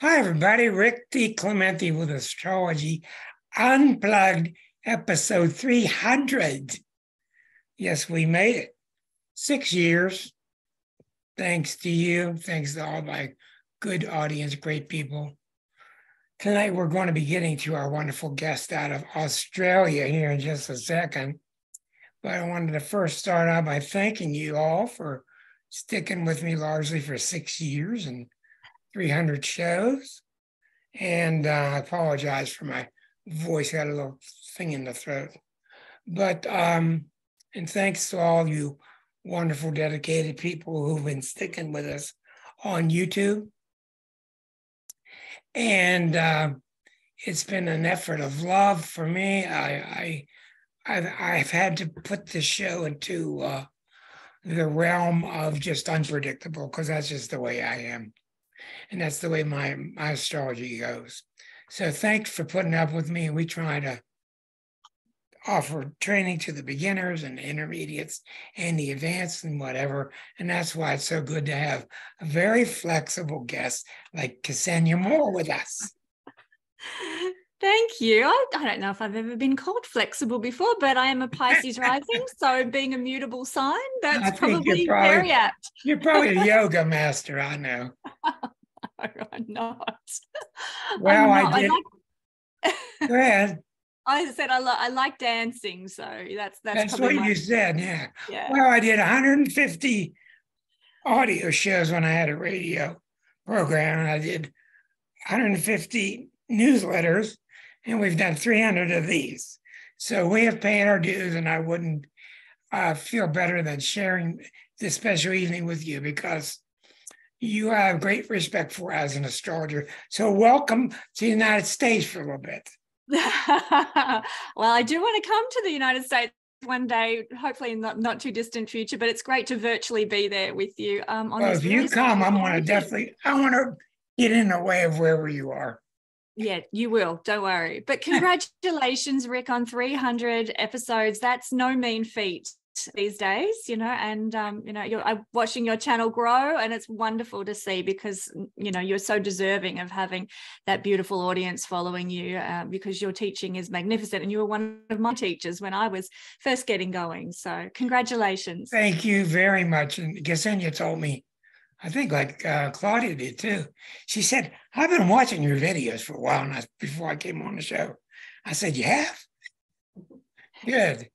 Hi, everybody. Rick DiClemente with Astrology Unplugged, episode 300. Yes, we made it. 6 years. Thanks to you. Thanks to all my good audience, great people. Tonight, we're going to be getting to our wonderful guest out of Australia here in just a second. But I wanted to first start out by thanking you all for sticking with me largely for 6 years and 300 shows. And I apologize for my voice, got a little thing in the throat. But, and thanks to all you wonderful, dedicated people who've been sticking with us on YouTube. And it's been an effort of love for me. I've had to put this show into the realm of just unpredictable, because that's just the way I am. And that's the way my astrology goes. So thanks for putting up with me. We try to offer training to the beginners and the intermediates and the advanced and whatever. And that's why it's so good to have a very flexible guest like Kesenya Moore with us. Thank you. I don't know if I've ever been called flexible before, but I am a Pisces rising, so being a mutable sign, that's probably very apt. You're probably a yoga master, I know. I'm not. Well, I did. Go ahead. I said I like dancing, so that's what you said, yeah. Well, I did 150 audio shows when I had a radio program, and I did 150 newsletters, and we've done 300 of these. So we have paid our dues, and I wouldn't feel better than sharing this special evening with you, because you have great respect for as an astrologer. So welcome to the United States for a little bit. Well, I do want to come to the United States one day, hopefully in the not too distant future, but it's great to virtually be there with you. Well, if you come, I want to get in the way of wherever you are. Yeah, you will. Don't worry. But congratulations, Rick, on 300 episodes. That's no mean feat these days, and I'm watching your channel grow, and it's wonderful to see, because you're so deserving of having that beautiful audience following you, because your teaching is magnificent, and you were one of my teachers when I was first getting going. So congratulations. Thank you very much. And Kesenya told me, I think like Claudia did too, she said, I've been watching your videos for a while before I came on the show. I said, you have? Good.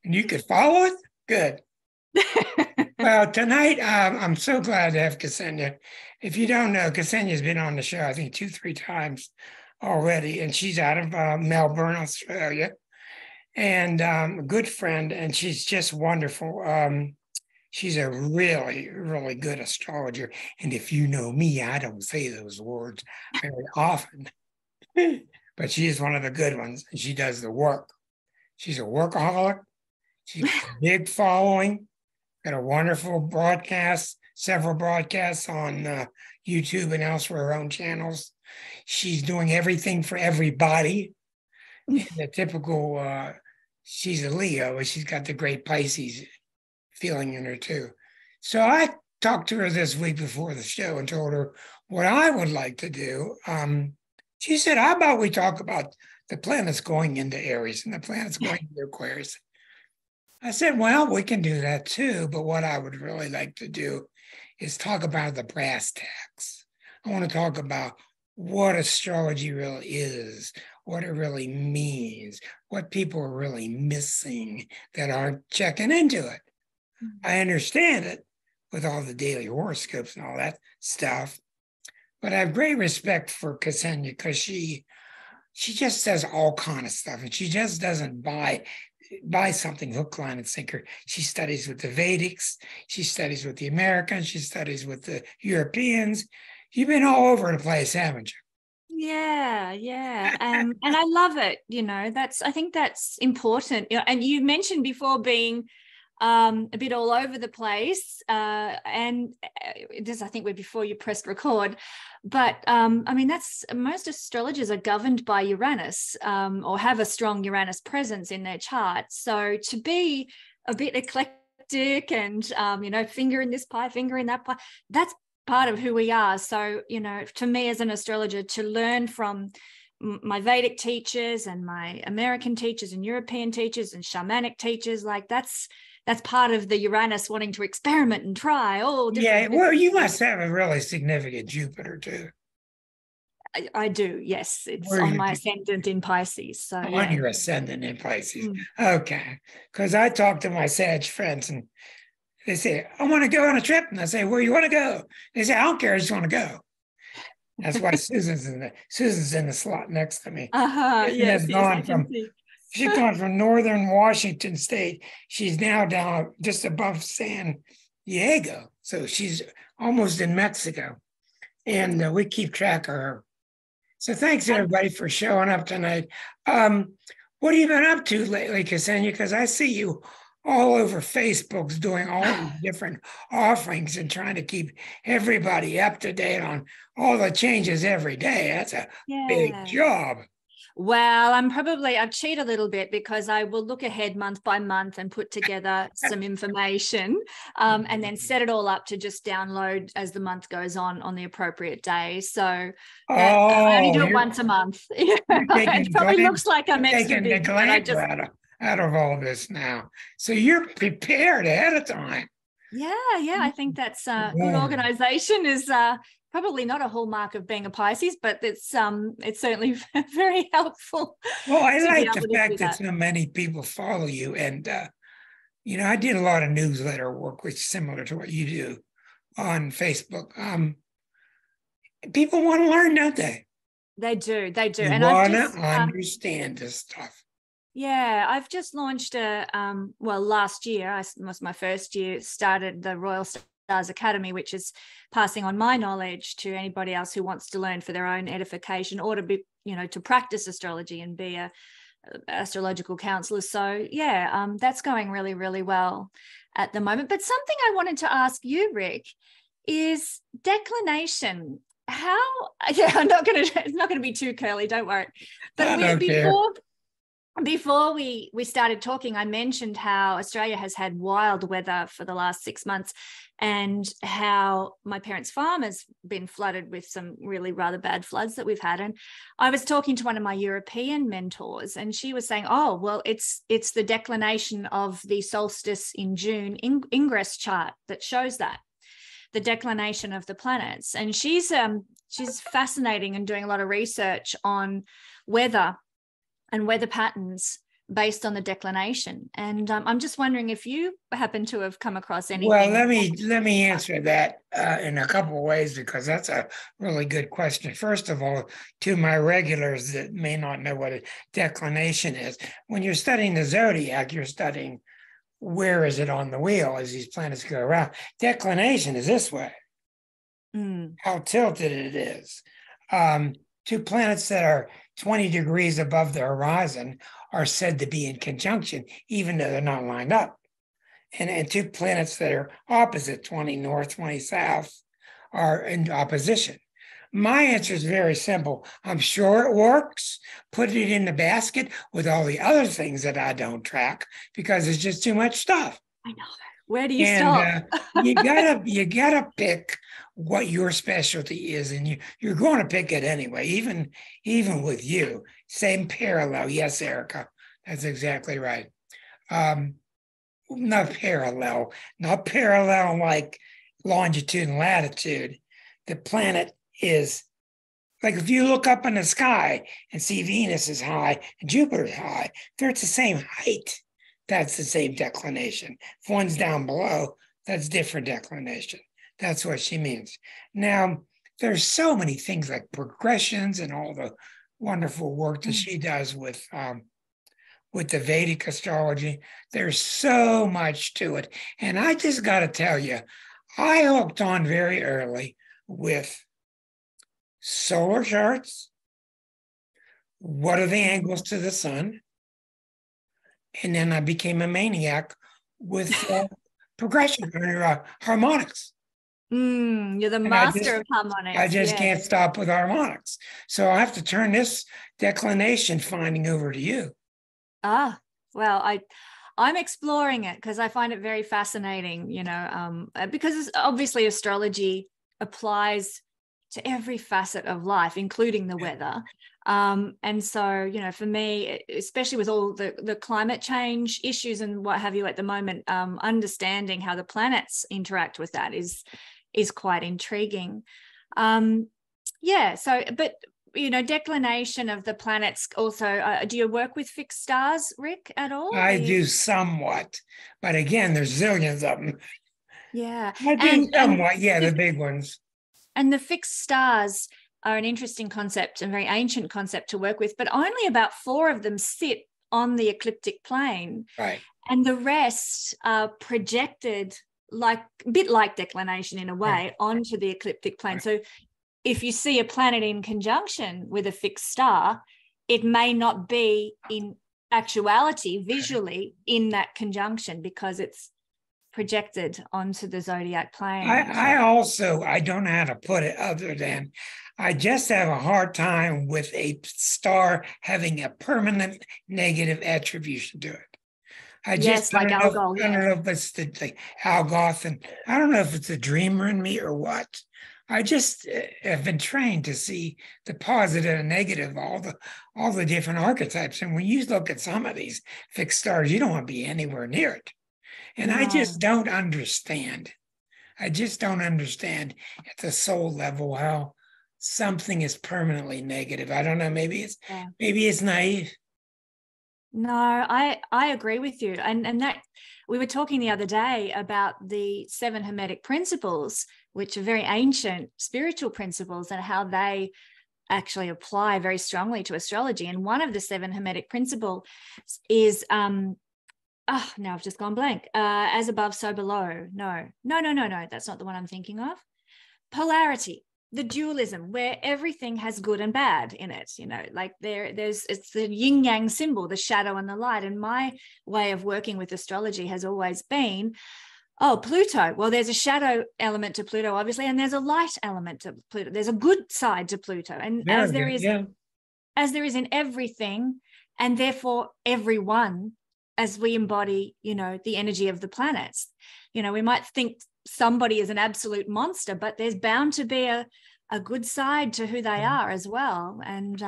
And you could follow it? Good. Well, tonight, I'm so glad to have Kesenya. If you don't know, Kesenya's been on the show, I think 2-3 times already, and she's out of Melbourne, Australia, and a good friend, and she's just wonderful. She's a really, really good astrologer. And if you know me, I don't say those words very often, but she is one of the good ones, and she does the work. She's a workaholic. She's got a big following, got a wonderful broadcast, several broadcasts on YouTube and elsewhere, her own channels. She's doing everything for everybody. In the typical, she's a Leo, but she's got the great Pisces feeling in her too. So I talked to her this week before the show and told her what I would like to do. She said, how about we talk about the planets going into Eris and the planets going into Aquarius? I said, well, we can do that too, but what I would really like to do is talk about the brass tacks. I want to talk about what astrology really is, what it really means, what people are really missing that aren't checking into it. I understand it with all the daily horoscopes and all that stuff, but I have great respect for Kesenya, because she just does all kind of stuff, and she just doesn't buy something hook, line, and sinker. She studies with the Vedics, she studies with the Americans, she studies with the Europeans. You've been all over the place, haven't you? Yeah. And I love it. I think that's important. And you mentioned before being a bit all over the place, and this, I think, we're before you pressed record, but that's, most astrologers are governed by Uranus, or have a strong Uranus presence in their chart. So to be a bit eclectic and finger in this pie, finger in that pie, that's part of who we are. So, you know, to me as an astrologer, to learn from my Vedic teachers and my American teachers and European teachers and shamanic teachers, like that's part of the Uranus wanting to experiment and try all different. Yeah, well, you must have a really significant Jupiter too. I do, yes. It's Where on you my do- ascendant in Pisces. So on your ascendant in Pisces. Mm. Okay. Because I talk to my Sag friends and they say, I want to go on a trip. And I say, where you want to go? They say, I don't care, I just want to go. That's why Susan's in the slot next to me. Yes, I can see. She's gone from northern Washington State. She's now down just above San Diego. So she's almost in Mexico. And we keep track of her. So thanks everybody for showing up tonight. What have you been up to lately, Kesenya? Because I see you all over Facebook's doing all these different offerings and trying to keep everybody up to date on all the changes every day. That's a big job. Well, I've cheated a little bit because I will look ahead month by month and put together some information and then set it all up to just download as the month goes on the appropriate day. So I only do it once a month. It probably looks like I'm extra busy, but I just out of all this now. So you're prepared ahead of time. Yeah. I think that's good organization is probably not a hallmark of being a Pisces, but it's certainly very helpful. Well, I like the fact that so many people follow you. And, you know, I did a lot of newsletter work, which is similar to what you do on Facebook. People want to learn, don't they? They do. They want to understand this stuff. Yeah, I've just launched last year, was my first year, started the Royal Stars Academy, which is passing on my knowledge to anybody else who wants to learn for their own edification or to be, you know, to practice astrology and be a astrological counselor. So yeah, that's going really, really well at the moment. But something I wanted to ask you, Rick, is declination. I'm not going to, it's not going to be too curly, don't worry. But before we started talking, I mentioned how Australia has had wild weather for the last 6 months and how my parents' farm has been flooded with some really rather bad floods that we've had. And I was talking to one of my European mentors and she was saying, oh, well, it's the declination of the solstice in June ingress chart that shows that, the declination of the planets. And she's fascinating and doing a lot of research on weather and weather patterns based on the declination. And I'm just wondering if you happen to have come across anything. Well, let me answer that in a couple of ways, because that's a really good question. First of all, to my regulars that may not know what a declination is, when you're studying the zodiac, you're studying where is it on the wheel as these planets go around. Declination is this way, how tilted it is. Two planets that are 20 degrees above the horizon are said to be in conjunction, even though they're not lined up. And two planets that are opposite, 20 north, 20 south, are in opposition. My answer is very simple. I'm sure it works. Put it in the basket with all the other things that I don't track because it's just too much stuff. I know. Where do you start? you gotta pick what your specialty is, and you're going to pick it anyway. Even with you, same parallel. Yes, Erica, that's exactly right. Not parallel like longitude and latitude. The planet is like if you look up in the sky and see Venus is high and Jupiter is high, they're at the same height. That's the same declination. If one's down below, that's different declination. That's what she means. Now, there's so many things like progressions and all the wonderful work that she does with the Vedic astrology. There's so much to it. And I just got to tell you, I hooked on very early with solar charts. What are the angles to the sun? And then I became a maniac with progression or harmonics. You're the master of harmonics. I just can't stop with harmonics. So I have to turn this declination finding over to you. Well, I'm exploring it because I find it very fascinating, you know, because obviously astrology applies to every facet of life, including the weather. And so, you know, for me, especially with all the climate change issues and what have you at the moment, understanding how the planets interact with that is quite intriguing. Yeah. So, but, you know, declination of the planets also, do you work with fixed stars, Rick, at all? I do somewhat, but again, there's zillions of them. Yeah. I do somewhat, yeah, the big ones. And the fixed stars are an interesting concept, a very ancient concept to work with, but only about 4 of them sit on the ecliptic plane. Right. And the rest are projected like a bit like declination in a way onto the ecliptic plane. So if you see a planet in conjunction with a fixed star, it may not be in actuality visually in that conjunction because it's projected onto the zodiac plane. I don't know how to put it other than I just have a hard time with a star having a permanent negative attribution to it. I don't know if it's the Algoth, and I don't know if it's a dreamer in me or what. I just have been trained to see the positive and negative, all the different archetypes. And when you look at some of these fixed stars, you don't want to be anywhere near it. And I just don't understand. I just don't understand at the soul level how something is permanently negative. I don't know. Maybe it's naive. No, I agree with you. And that we were talking the other day about the 7 Hermetic principles, which are very ancient spiritual principles, and how they actually apply very strongly to astrology. And one of the 7 Hermetic principles is now I've just gone blank. As above, so below. No, that's not the one I'm thinking of. Polarity, the dualism, where everything has good and bad in it. You know, like it's the yin yang symbol, the shadow and the light. And my way of working with astrology has always been, Pluto. Well, there's a shadow element to Pluto, obviously, and there's a light element to Pluto. There's a good side to Pluto, and as there is in everything, and therefore everyone, as we embody, you know, the energy of the planets. You know, we might think somebody is an absolute monster, but there's bound to be a good side to who they are as well. And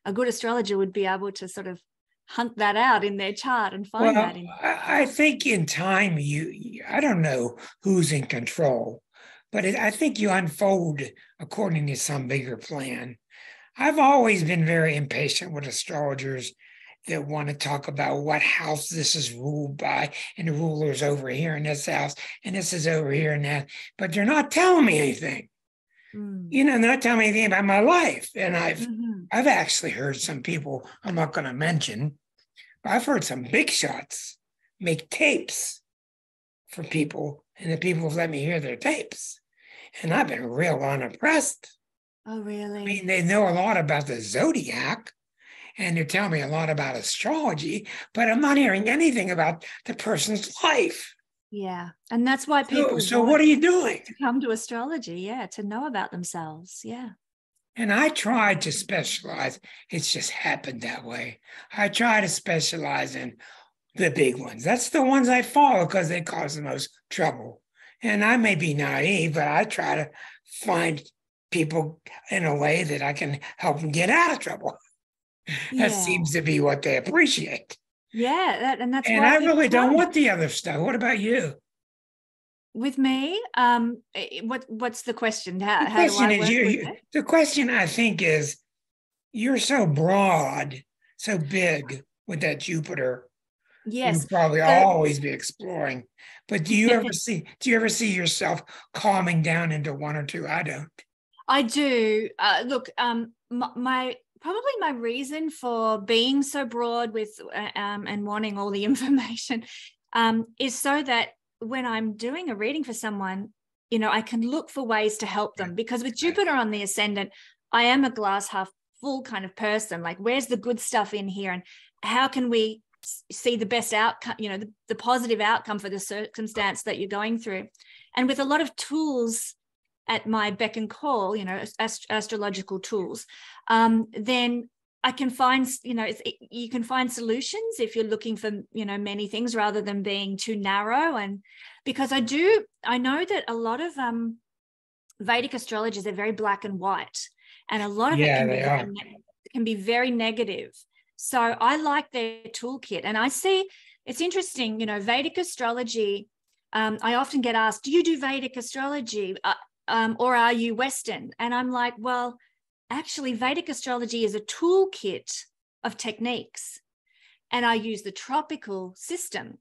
a good astrologer would be able to sort of hunt that out in their chart and find that. I think in time, I don't know who's in control, but I think you unfold according to some bigger plan. I've always been very impatient with astrologers that want to talk about what house this is ruled by, and the ruler's over here in this house, and this is over here and that, but they're not telling me anything. You know, they're not telling me anything about my life. And I've actually heard some people, I'm not going to mention, but I've heard some big shots make tapes for people, and the people have let me hear their tapes. And I've been real unimpressed. Oh, really? I mean, they know a lot about the zodiac, and they're telling me a lot about astrology, but I'm not hearing anything about the person's life. Yeah. And that's why people So what are you doing? To come to astrology, to know about themselves. Yeah. And I tried to specialize. It's just happened that way. I try to specialize in the big ones. That's the ones I follow because they cause the most trouble. And I may be naive, but I try to find people in a way that I can help them get out of trouble. That seems to be what they appreciate. Yeah, that's. And I really don't want the other stuff. What about you? With me, what's the question? How do I work with it? The question, I think, is you're so broad, so big with that Jupiter. Yes, you'll probably always be exploring. But do you ever see yourself calming down into one or two? I don't. I do. Look, probably my reason for being so broad with and wanting all the information is so that when I'm doing a reading for someone, you know, I can look for ways to help them, because with Jupiter on the ascendant, I am a glass half full kind of person. Like, where's the good stuff in here, and how can we see the best outcome, you know, the positive outcome for the circumstance that you're going through. And with a lot of tools at my beck and call, you know, astrological tools, then I can find, you know, you can find solutions if you're looking for, you know, many things rather than being too narrow. And because I know that a lot of Vedic astrologers are very black and white, and a lot of it Yeah, they are. can be very negative. So I like their toolkit, and I see it's interesting. Vedic astrology. I often get asked, "Do you do Vedic astrology, or are you Western?" And I'm like, well, actually, Vedic astrology is a toolkit of techniques, and I use the tropical system.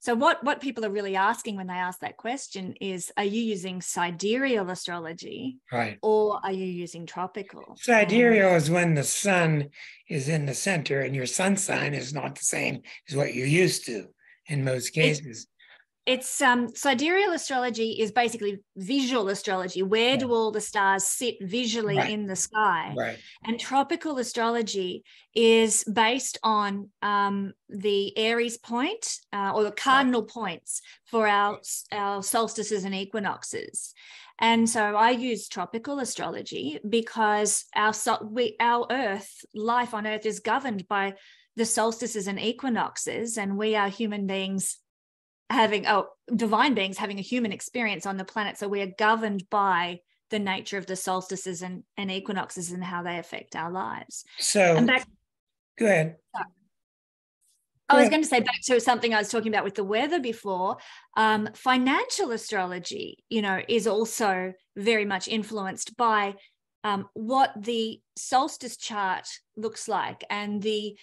So what people are really asking when they ask that question is, are you using sidereal astrology, Right. or are you using tropical? Sidereal is when the sun is in the center and your sun sign is not the same as what you're used to in most cases. It's sidereal astrology is basically visual astrology. Where do all the stars sit visually in the sky? Right. And tropical astrology is based on the Eris point or the cardinal points for our solstices and equinoxes. And so I use tropical astrology because our life on Earth is governed by the solstices and equinoxes, and we are human beings divine beings having a human experience on the planet. So we are governed by the nature of the solstices and equinoxes and how they affect our lives. So go ahead. I was going to say, back to something I was talking about with the weather before, financial astrology, is also very much influenced by what the solstice chart looks like and the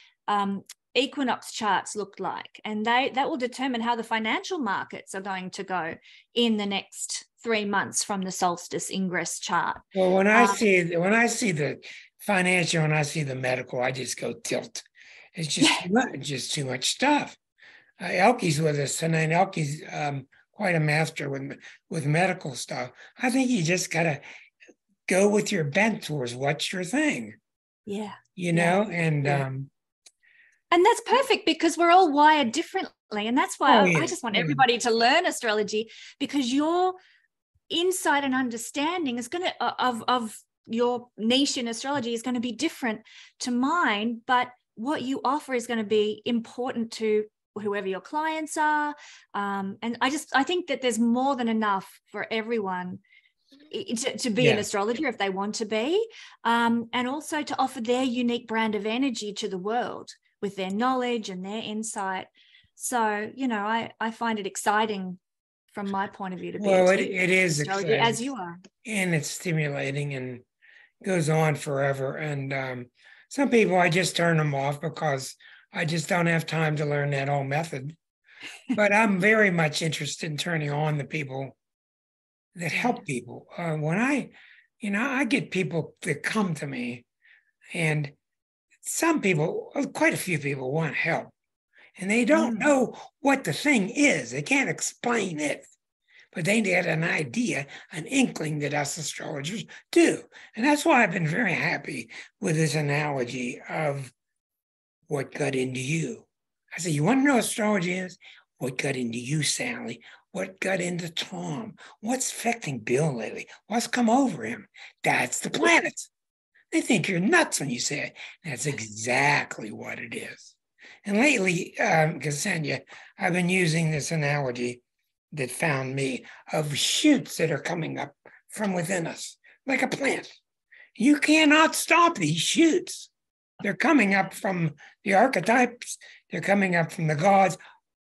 equinox charts look like, and that will determine how the financial markets are going to go in the next 3 months from the solstice ingress chart. Well, when I see the financial and I see the medical, I just go tilt. It's just too much stuff. Elke's with us, and then Elke's quite a master with medical stuff. I think you just gotta go with your bent towards what's your thing. Yeah. And that's perfect, because we're all wired differently. And that's why I just want everybody to learn astrology, because your insight and understanding is going to of your niche in astrology is going to be different to mine, but what you offer is going to be important to whoever your clients are. And I think that there's more than enough for everyone to be an astrologer if they want to be, and also to offer their unique brand of energy to the world with their knowledge and their insight. So, I find it exciting from my point of view to be it is exciting, as you are. And it's stimulating and goes on forever. And some people, I just turn them off because I just don't have time to learn that whole method. But I'm very much interested in turning on the people that help people. When I get people that come to me, and some people, quite a few people, want help, and they don't know what the thing is. They can't explain it, but they get an idea, an inkling that us astrologers do. And that's why I've been very happy with this analogy of what got into you. I say, you want to know what astrology is? What got into you, Sally? What got into Tom? What's affecting Bill lately? What's come over him? That's the planets. They think you're nuts when you say it. That's exactly what it is. And lately, Kesenya, I've been using this analogy that found me of shoots that are coming up from within us, like a plant. You cannot stop these shoots. They're coming up from the archetypes. They're coming up from the gods,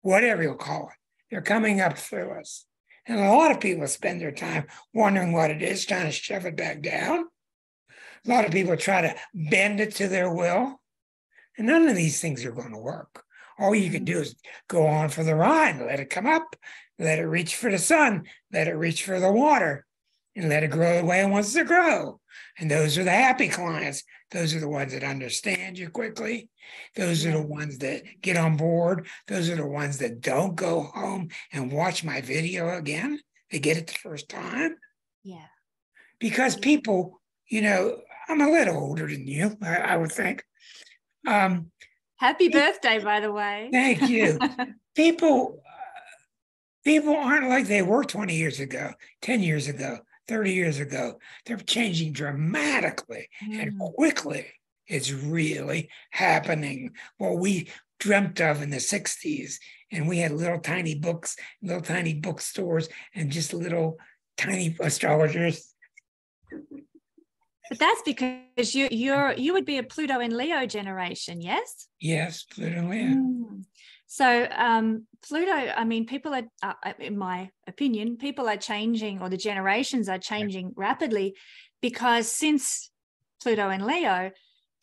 whatever you'll call it. They're coming up through us. And a lot of people spend their time wondering what it is, trying to shove it back down. A lot of people try to bend it to their will. And none of these things are going to work. All you can do is go on for the ride, let it come up, let it reach for the sun, let it reach for the water, and let it grow the way it wants to grow. And those are the happy clients. Those are the ones that understand you quickly. Those are the ones that get on board. Those are the ones that don't go home and watch my video again. They get it the first time. Yeah. Because people, I'm a little older than you, I would think. Happy birthday, by the way. Thank you. People aren't like they were 20 years ago, 10 years ago, 30 years ago. They're changing dramatically and quickly. It's really happening. What we dreamt of in the 60s, and we had little tiny books, little tiny bookstores, and just little tiny astrologers. But that's because you would be a Pluto and Leo generation, yes? Yes, Pluto and Leo. So Pluto, I mean, people are, in my opinion, people are changing, or the generations are changing rapidly, because since Pluto and Leo,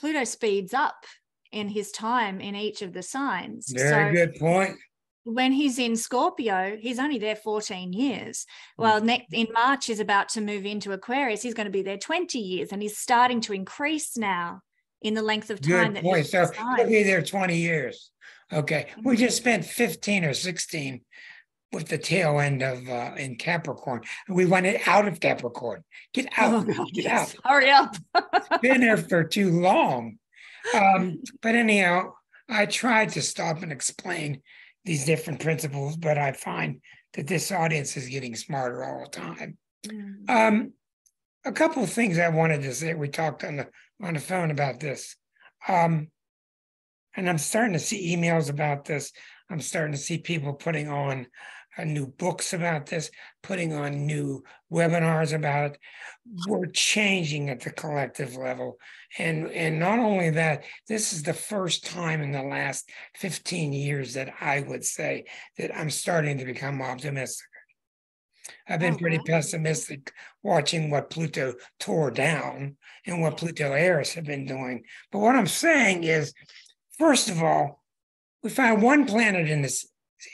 Pluto speeds up in his time in each of the signs. Very good point. When he's in Scorpio, he's only there 14 years. Well, in March, he's about to move into Aquarius. He's going to be there 20 years, and he's starting to increase now in the length of time. Good point. So he'll be there 20 years. Okay. We just spent 15 or 16 with the tail end of in Capricorn. We went out of Capricorn. Get out. Get out. Hurry up. Been there for too long. But anyhow, I tried to stop and explain these different principles, but I find that this audience is getting smarter all the time. A couple of things I wanted to say. We talked on the phone about this. And I'm starting to see emails about this. I'm starting to see people putting on new books about this, putting on new webinars about it. We're changing at the collective level. And not only that, this is the first time in the last 15 years that I would say that I'm starting to become optimistic. I've been pretty pessimistic watching what Pluto tore down and what Pluto Eris have been doing. But what I'm saying is, first of all, we find one planet in the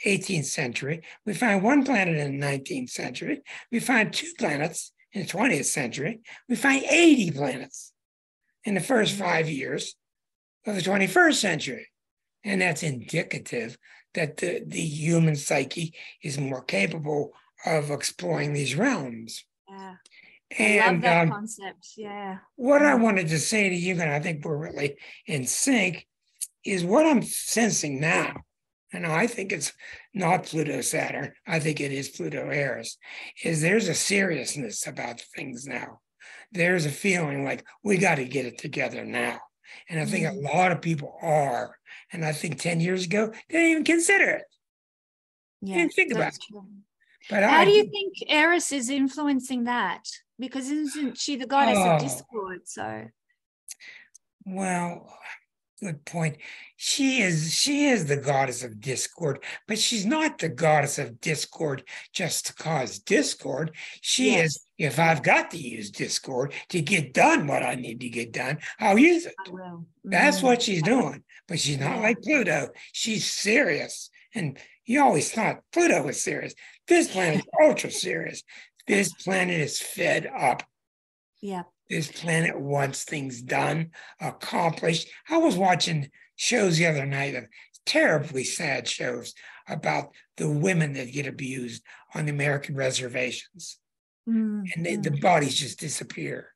18th century. We find one planet in the 19th century. We find two planets in the 20th century. We find 80 planets in the first 5 years of the 21st century. And that's indicative that the human psyche is more capable of exploring these realms. Yeah. And I love that concept. Yeah. What I wanted to say to you, and I think we're really in sync, is what I'm sensing now. And I think it's not Pluto Saturn. I think it is Pluto Eris. Is there's a seriousness about things now. There's a feeling like we got to get it together now. And I think a lot of people are. And I think 10 years ago, they didn't even consider it. Yeah, they didn't think about it. But how do you think Eris is influencing that? Because isn't she the goddess of discord? So, well, good point. She is the goddess of discord, but she's not the goddess of discord just to cause discord. She is, if I've got to use discord to get done what I need to get done, I'll use it. I will. That's what she's doing. But she's not like Pluto. She's serious. And you always thought Pluto was serious. This planet is ultra serious. This planet is fed up. Yeah. This planet wants things done, accomplished. I was watching shows the other night, of terribly sad shows about the women that get abused on the American reservations. And the bodies just disappear.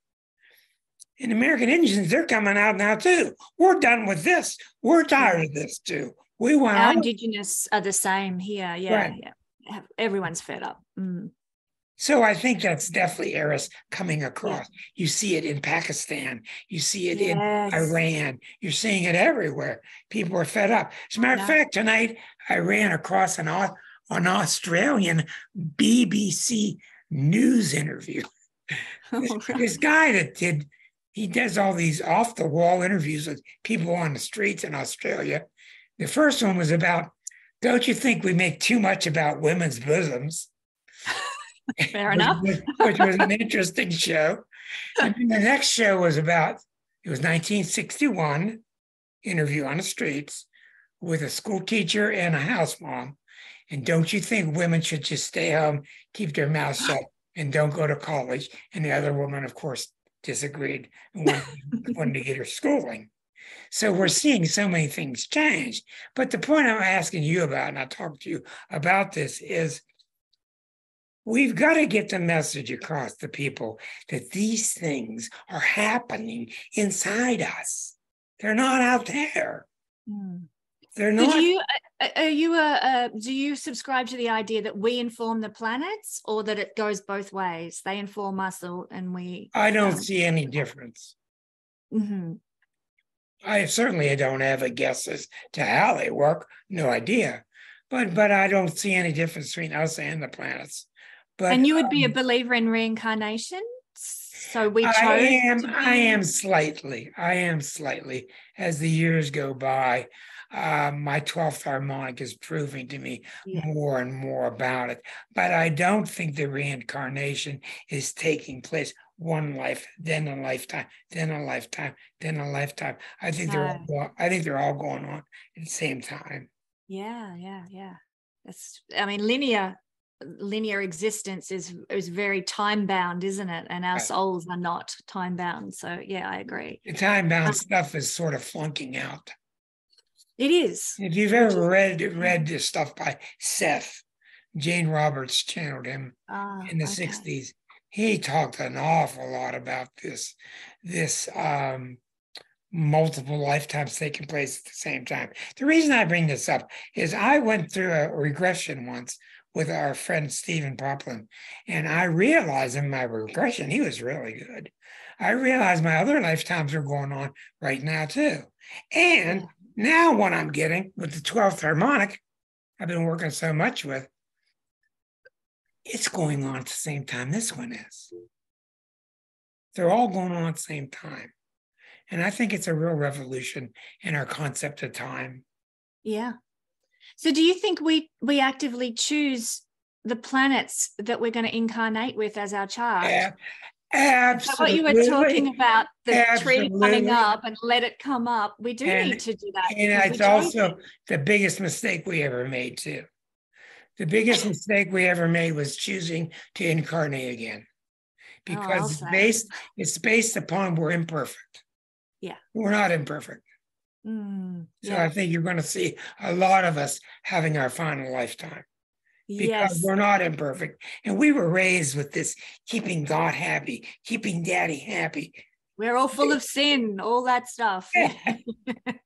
And American Indians, they're coming out now too. We're done with this. We're tired of this too. We want our Indigenous are the same here. Yeah, right. Yeah. Everyone's fed up. So I think that's definitely Eris coming across. Yeah. You see it in Pakistan. You see it in Iran. You're seeing it everywhere. People are fed up. As a matter of fact, tonight I ran across an Australian BBC News interview. This guy that he does all these off-the-wall interviews with people on the streets in Australia. The first one was about, don't you think we make too much about women's bosoms? Fair enough. Which was an interesting show. And then the next show was about, it was 1961, interview on the streets with a school teacher and a house mom. And don't you think women should just stay home, keep their mouths shut, and don't go to college? And the other woman, of course, disagreed and wanted to get her schooling. So we're seeing so many things change. But the point I'm asking you about, and I talked to you about this, is we've got to get the message across to people that these things are happening inside us. They're not out there. They're not. Do you subscribe to the idea that we inform the planets, or that it goes both ways? They inform us, and we. I don't see any difference. I certainly don't have a guess as to how they work. No idea. But I don't see any difference between us and the planets. But And you would be a believer in reincarnation? So we chose I am slightly. As the years go by, my 12th harmonic is proving to me more and more about it. But I don't think the reincarnation is taking place one life, then a lifetime, then a lifetime, then a lifetime. I think they're all going on at the same time. Yeah. That's, I mean, linear existence is very time bound, isn't it? And our souls are not time bound. So yeah, I agree. The time bound stuff is sort of flunking out. It is. If you've ever read this stuff by Seth, Jane Roberts channeled him in the 60s. He talked an awful lot about this multiple lifetimes taking place at the same time. The reason I bring this up is I went through a regression once with our friend Stephen Poplin, and I realized in my regression, he was really good. I realized my other lifetimes are going on right now too. And now what I'm getting with the 12th harmonic, I've been working so much with, it's going on at the same time this one is. They're all going on at the same time. And I think it's a real revolution in our concept of time. Yeah. So do you think we actively choose the planets that we're going to incarnate with as our chart? Yeah, absolutely. What you were talking about, the tree coming up and let it come up. We do need to do that. And it's also the biggest mistake we ever made too. The biggest mistake we ever made was choosing to incarnate again. Because it's based upon we're imperfect. Yeah. We're not imperfect. So I think you're going to see a lot of us having our final lifetime because we're not imperfect. And we were raised with this keeping God happy, keeping daddy happy. We're all full of sin, all that stuff.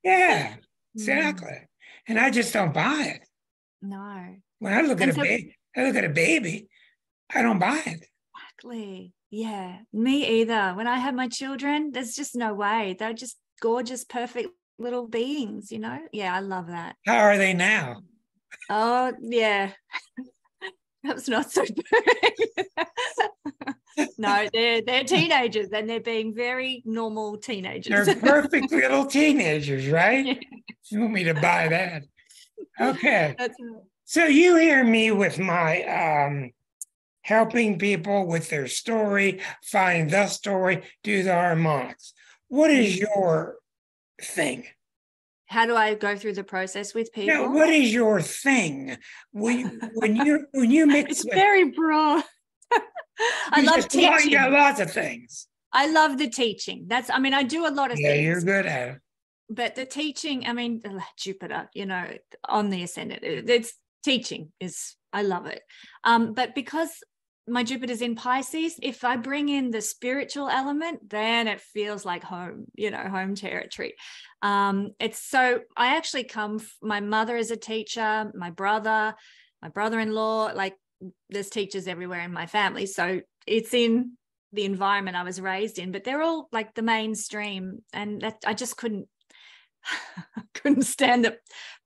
Yeah, exactly. And I just don't buy it. No. When I look at a baby, I don't buy it. Exactly. Yeah, me either. When I have my children, there's just no way. They're just gorgeous, perfect little beings, you know? Yeah, I love that. How are they now? Oh, yeah. That's not so good. No, they're teenagers and they're being very normal teenagers. They're perfect little teenagers, right? Yeah. You want me to buy that? Okay. That's right. So you hear me with my helping people with their story, find the story, do the harmonics. What is your thing? How do I go through the process with people? No, what is your thing? When you mix it's very broad. I love teaching. You got lots of things. I love the teaching. I do a lot of things. Yeah, you're good at it. But the teaching, Jupiter, on the ascendant, it's teaching I love it. But because my Jupiter's in Pisces, if I bring in the spiritual element, then it feels like home, home territory. I actually my mother is a teacher, my brother-in-law, like there's teachers everywhere in my family. So it's in the environment I was raised in, but they're all like the mainstream. And that I just couldn't stand the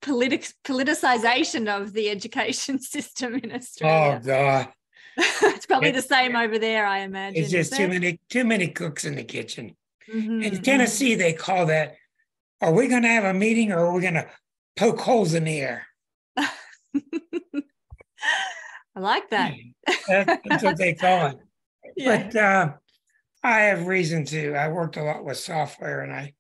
politicization of the education system in Australia. Oh God. It's probably the same over there, I imagine. It's just too many cooks in the kitchen. In Tennessee, they call that, are we going to have a meeting or are we going to poke holes in the air? I like that. That's what they call it. Yeah. But I have reason to. I worked a lot with software, and I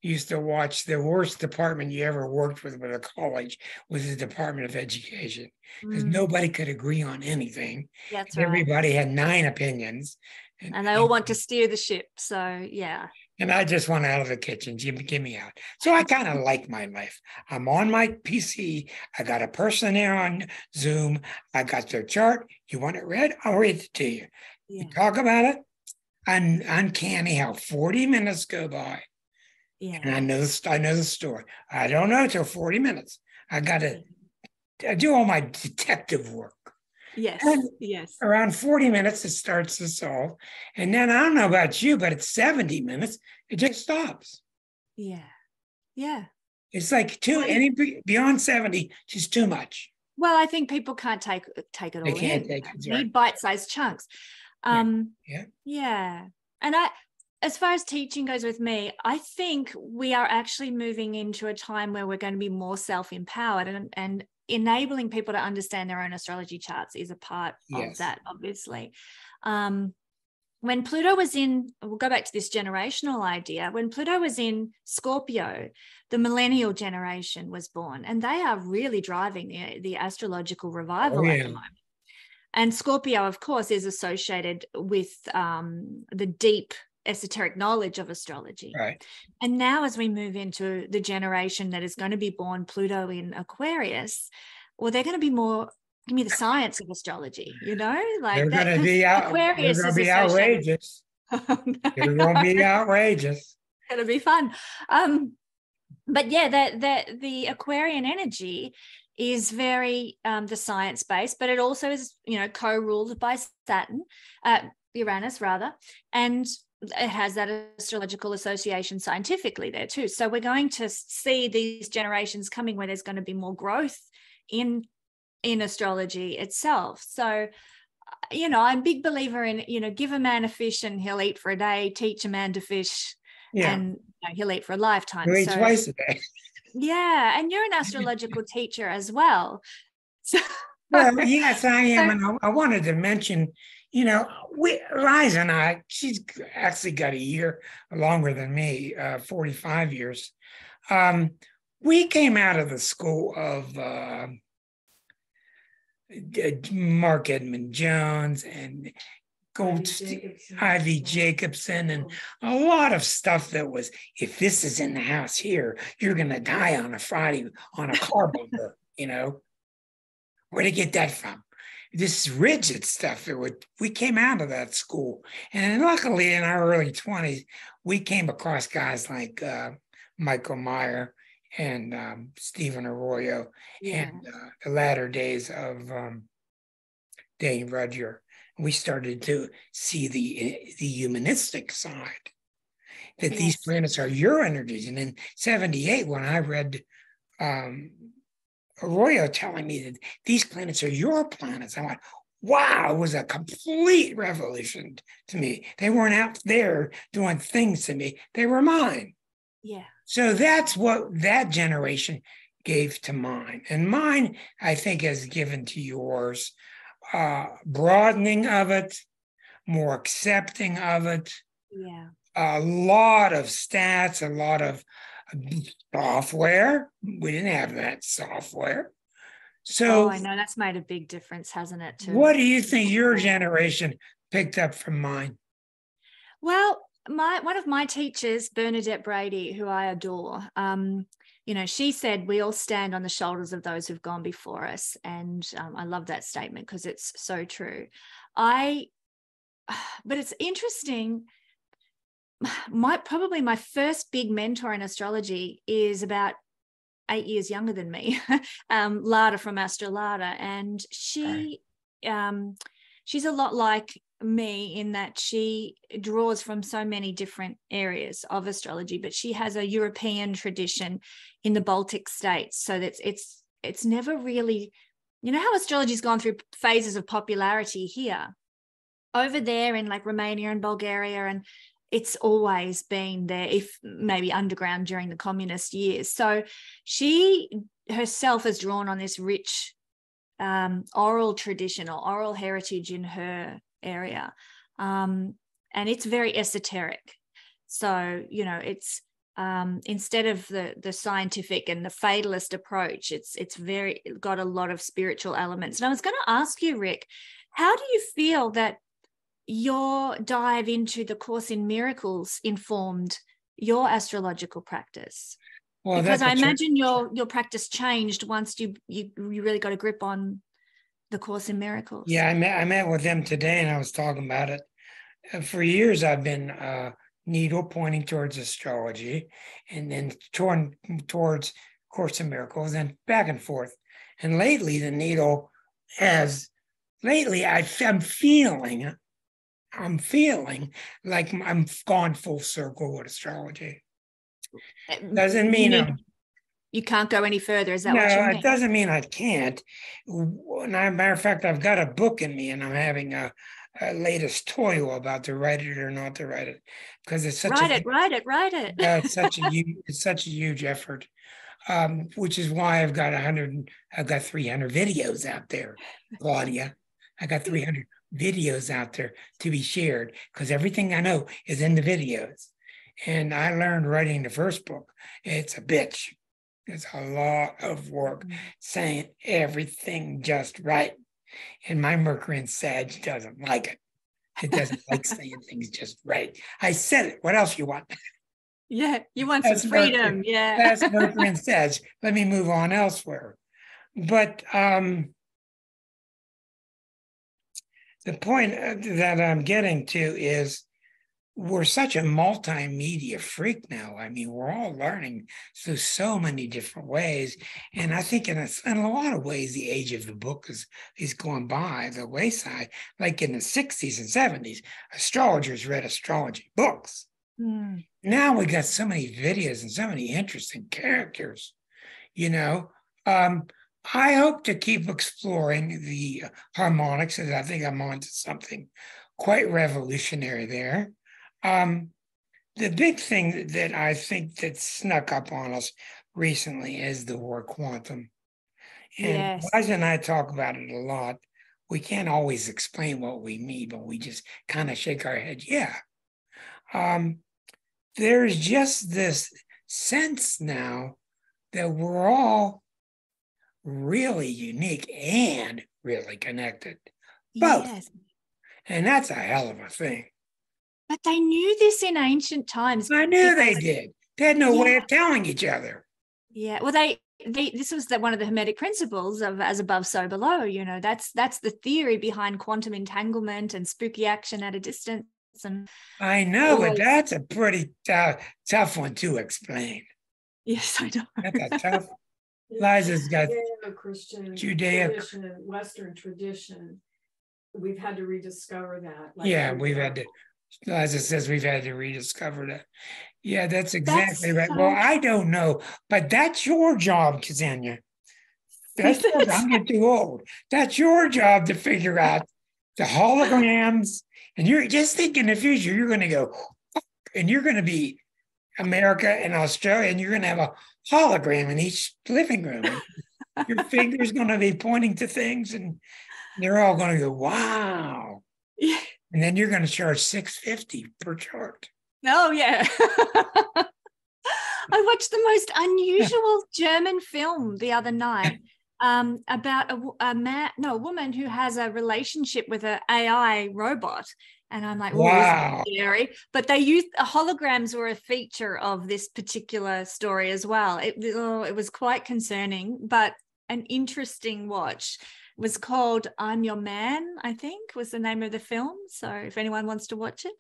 used to watch the worst department you ever worked with a college was the Department of Education, because nobody could agree on anything. That's right. Everybody had 9 opinions. And they all want to steer the ship. So, yeah. And I just want out of the kitchen. Get me out. So I kind of like my life. I'm on my PC. I got a person there on Zoom. I got their chart. You want it read? I'll read it to you. Yeah. You talk about it. Uncanny how 40 minutes go by. Yeah. And I know the story. I don't know till 40 minutes. I do all my detective work. Yes. And yes. Around 40 minutes, it starts to solve. And then I don't know about you, but at 70 minutes, it just stops. Yeah. Yeah. It's like beyond 70, just too much. Well, I think people can't take it all They can't in. take it. They need bite-sized chunks. Yeah. Yeah. And as far as teaching goes with me, I think we are actually moving into a time where we're going to be more self-empowered, and enabling people to understand their own astrology charts is a part of that, obviously. When Pluto was in, we'll go back to this generational idea, when Pluto was in Scorpio, the Millennial Generation was born, and they are really driving the astrological revival at the moment. And Scorpio, of course, is associated with the deep esoteric knowledge of astrology. Right. And now as we move into the generation that is going to be born Pluto in Aquarius, well, they're going to be more, give me the science of astrology, like they're going to be Aquarius they're going to be associated. outrageous. They're going to be outrageous. It's going to be fun. But yeah, the Aquarian energy is very the science based, but it also is, co-ruled by Uranus rather, and it has that astrological association scientifically there too. So we're going to see these generations coming where there's going to be more growth in astrology itself. So, I'm a big believer in, give a man a fish and he'll eat for a day, teach a man to fish and he'll eat for a lifetime. He'll eat twice a day. Yeah, and you're an astrological teacher as well. Well, yes, I am. And I wanted to mention, Liza and I, she's actually got a year longer than me, 45 years. We came out of the school of Mark Edmund Jones and Ivy Jacobson, and a lot of stuff that was, if this is in the house here, you're going to die on a Friday on a car bumper, Where'd they get that from? This rigid stuff. We came out of that school. And luckily in our early 20s, we came across guys like Michael Meyer and Stephen Arroyo and the latter days of Dane Rudger. We started to see the humanistic side, that these planets are your energies. And in 78, when I read Arroyo telling me that these planets are your planets, I went, wow, it was a complete revelation to me. They weren't out there doing things to me. They were mine. Yeah. So that's what that generation gave to mine. And mine, I think, has given to yours. Broadening of it, more accepting of it. Yeah. A lot of stats, a lot of software. We didn't have that software. So I know that's made a big difference, hasn't it? What do you think your generation picked up from mine? Well, one of my teachers, Bernadette Brady, who I adore, she said we all stand on the shoulders of those who've gone before us. And I love that statement because it's so true. But it's interesting. Probably my first big mentor in astrology is about 8 years younger than me, Lada from Astrolada. And she's a lot like me in that she draws from so many different areas of astrology, but she has a European tradition in the Baltic states. So that it's never really, how astrology's gone through phases of popularity here. Over there in like Romania and Bulgaria, and it's always been there, if maybe underground during the communist years. So she herself has drawn on this rich oral tradition or oral heritage in her area. And it's very esoteric. So, it's instead of the scientific and the fatalist approach, it's very got a lot of spiritual elements. And I was going to ask you, Rick, how do you feel that your dive into the Course in Miracles informed your astrological practice? Well, because I imagine your practice changed once you really got a grip on the Course in Miracles. Yeah, I met with them today, and I was talking about it. For years, I've been needle pointing towards astrology, and then towards Course in Miracles, and back and forth. And lately, the needle has. Lately, I'm feeling like I'm gone full circle with astrology. Doesn't mean you can't go any further. Is that No, what you it mean? doesn't mean I can't. Matter of fact, I've got a book in me, and I'm having a latest toil about to write it or not to write it, because it's such Write it. it's such a huge effort. Which is why I've got 300 videos out there, Claudia. I got 300 videos out there to be shared, because everything I know is in the videos. And I learned writing the first book, it's a bitch. It's a lot of work saying everything just right. And my Mercury in Sag doesn't like it. It doesn't like saying things just right. I said it. What else you want? Yeah, you want some freedom. Yeah. That's Mercury and Sag. Let me move on elsewhere. But the point that I'm getting to is we're such a multimedia freak now. I mean, we're all learning through so many different ways. And I think in a lot of ways, the age of the book is going by the wayside. Like in the 60s and 70s, astrologers read astrology books. Now we got so many videos and so many interesting characters, I hope to keep exploring the harmonics, and I think I'm onto something quite revolutionary there. The big thing that I think that snuck up on us recently is the word quantum. And Elijah and I talk about it a lot. We can't always explain what we mean, but we just kind of shake our head. Yeah. There's just this sense now that we're all really unique and really connected. Both. Yes. And that's a hell of a thing. But they knew this in ancient times. I knew they did. They had no way of telling each other. Yeah. Well, this was one of the Hermetic principles of as above, so below. That's the theory behind quantum entanglement and spooky action at a distance. And I know, but that's a pretty tough one to explain. Yes, I know. That's a tough. Liza's got Christian Judeo tradition and Western tradition. We've had to rediscover that. We've had to. Liza says we've had to rediscover that. Yeah, that's exactly right. Well, I don't know, but that's your job, Kesenya. I'm getting too old. That's your job to figure out the holograms. And you're just thinking in the future, you're going to go, and you're going to be America and Australia, and you're going to have a hologram in each living room. Your finger's going to be pointing to things, and they're all going to go, wow. Yeah. And then you're going to charge $650 per chart. Oh, yeah. I watched the most unusual German film the other night about a woman who has a relationship with an AI robot. And I'm like, wow, this is scary. But they used holograms were a feature of this particular story as well. It was quite concerning, but an interesting watch. It was called I'm Your Man, I think, was the name of the film. So if anyone wants to watch it.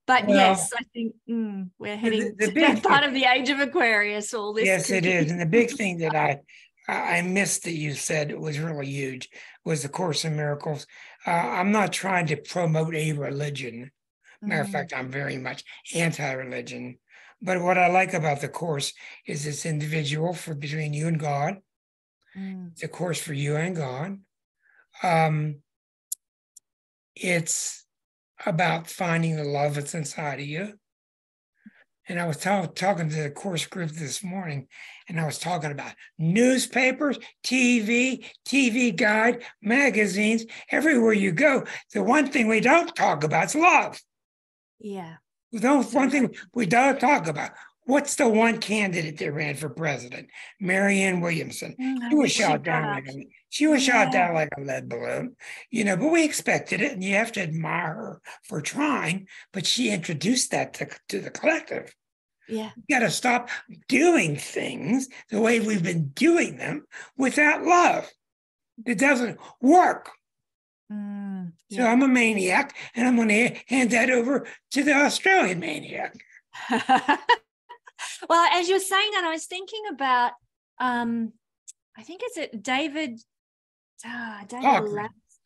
But yes, I think we're heading to that part of the age of Aquarius. All this. Yes, it is. And the big thing that I missed that you said was really huge was the Course in Miracles. I'm not trying to promote a religion. Matter of fact, I'm very much anti-religion. But what I like about the Course is it's individual between you and God. It's a course for you and God. It's about finding the love that's inside of you. And I was talking to the course group this morning, and I was talking about newspapers, TV guide, magazines, everywhere you go. The one thing we don't talk about is love. Yeah. One thing we don't talk about. What's the one candidate that ran for president? Marianne Williamson. She was shot down like a lead balloon, but we expected it, and you have to admire her for trying, but she introduced that to the collective. Yeah. You got to stop doing things the way we've been doing them without love. It doesn't work. So I'm a maniac, and I'm going to hand that over to the Australian maniac. Well, as you're saying that, I was thinking about, I think David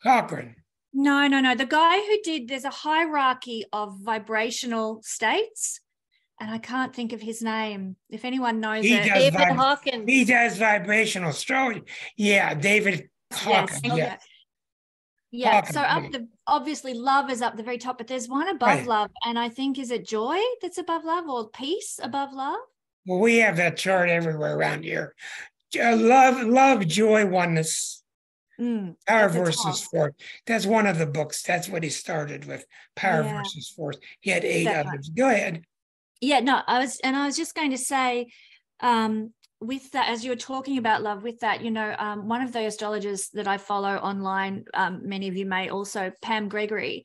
Hawkins. No. The guy who there's a hierarchy of vibrational states. and I can't think of his name. If anyone knows He it. does David Hawkins. He does vibrational astrology. Yeah, David Hawkins. Yes. Yeah. Yeah. Hawkins, So yeah. obviously love is up the very top, but there's one above Right. love. And I think, is it joy that's above love, or peace above love? Well, we have that chart everywhere around here. Love, joy, oneness, power at the versus top. force. That's one of the books. That's what he started with, power Yeah. versus force. He had 8 That's others. Go ahead. Yeah, no, I was just going to say, with that, as you were talking about love, with that, one of the astrologers that I follow online, many of you may also, Pam Gregory,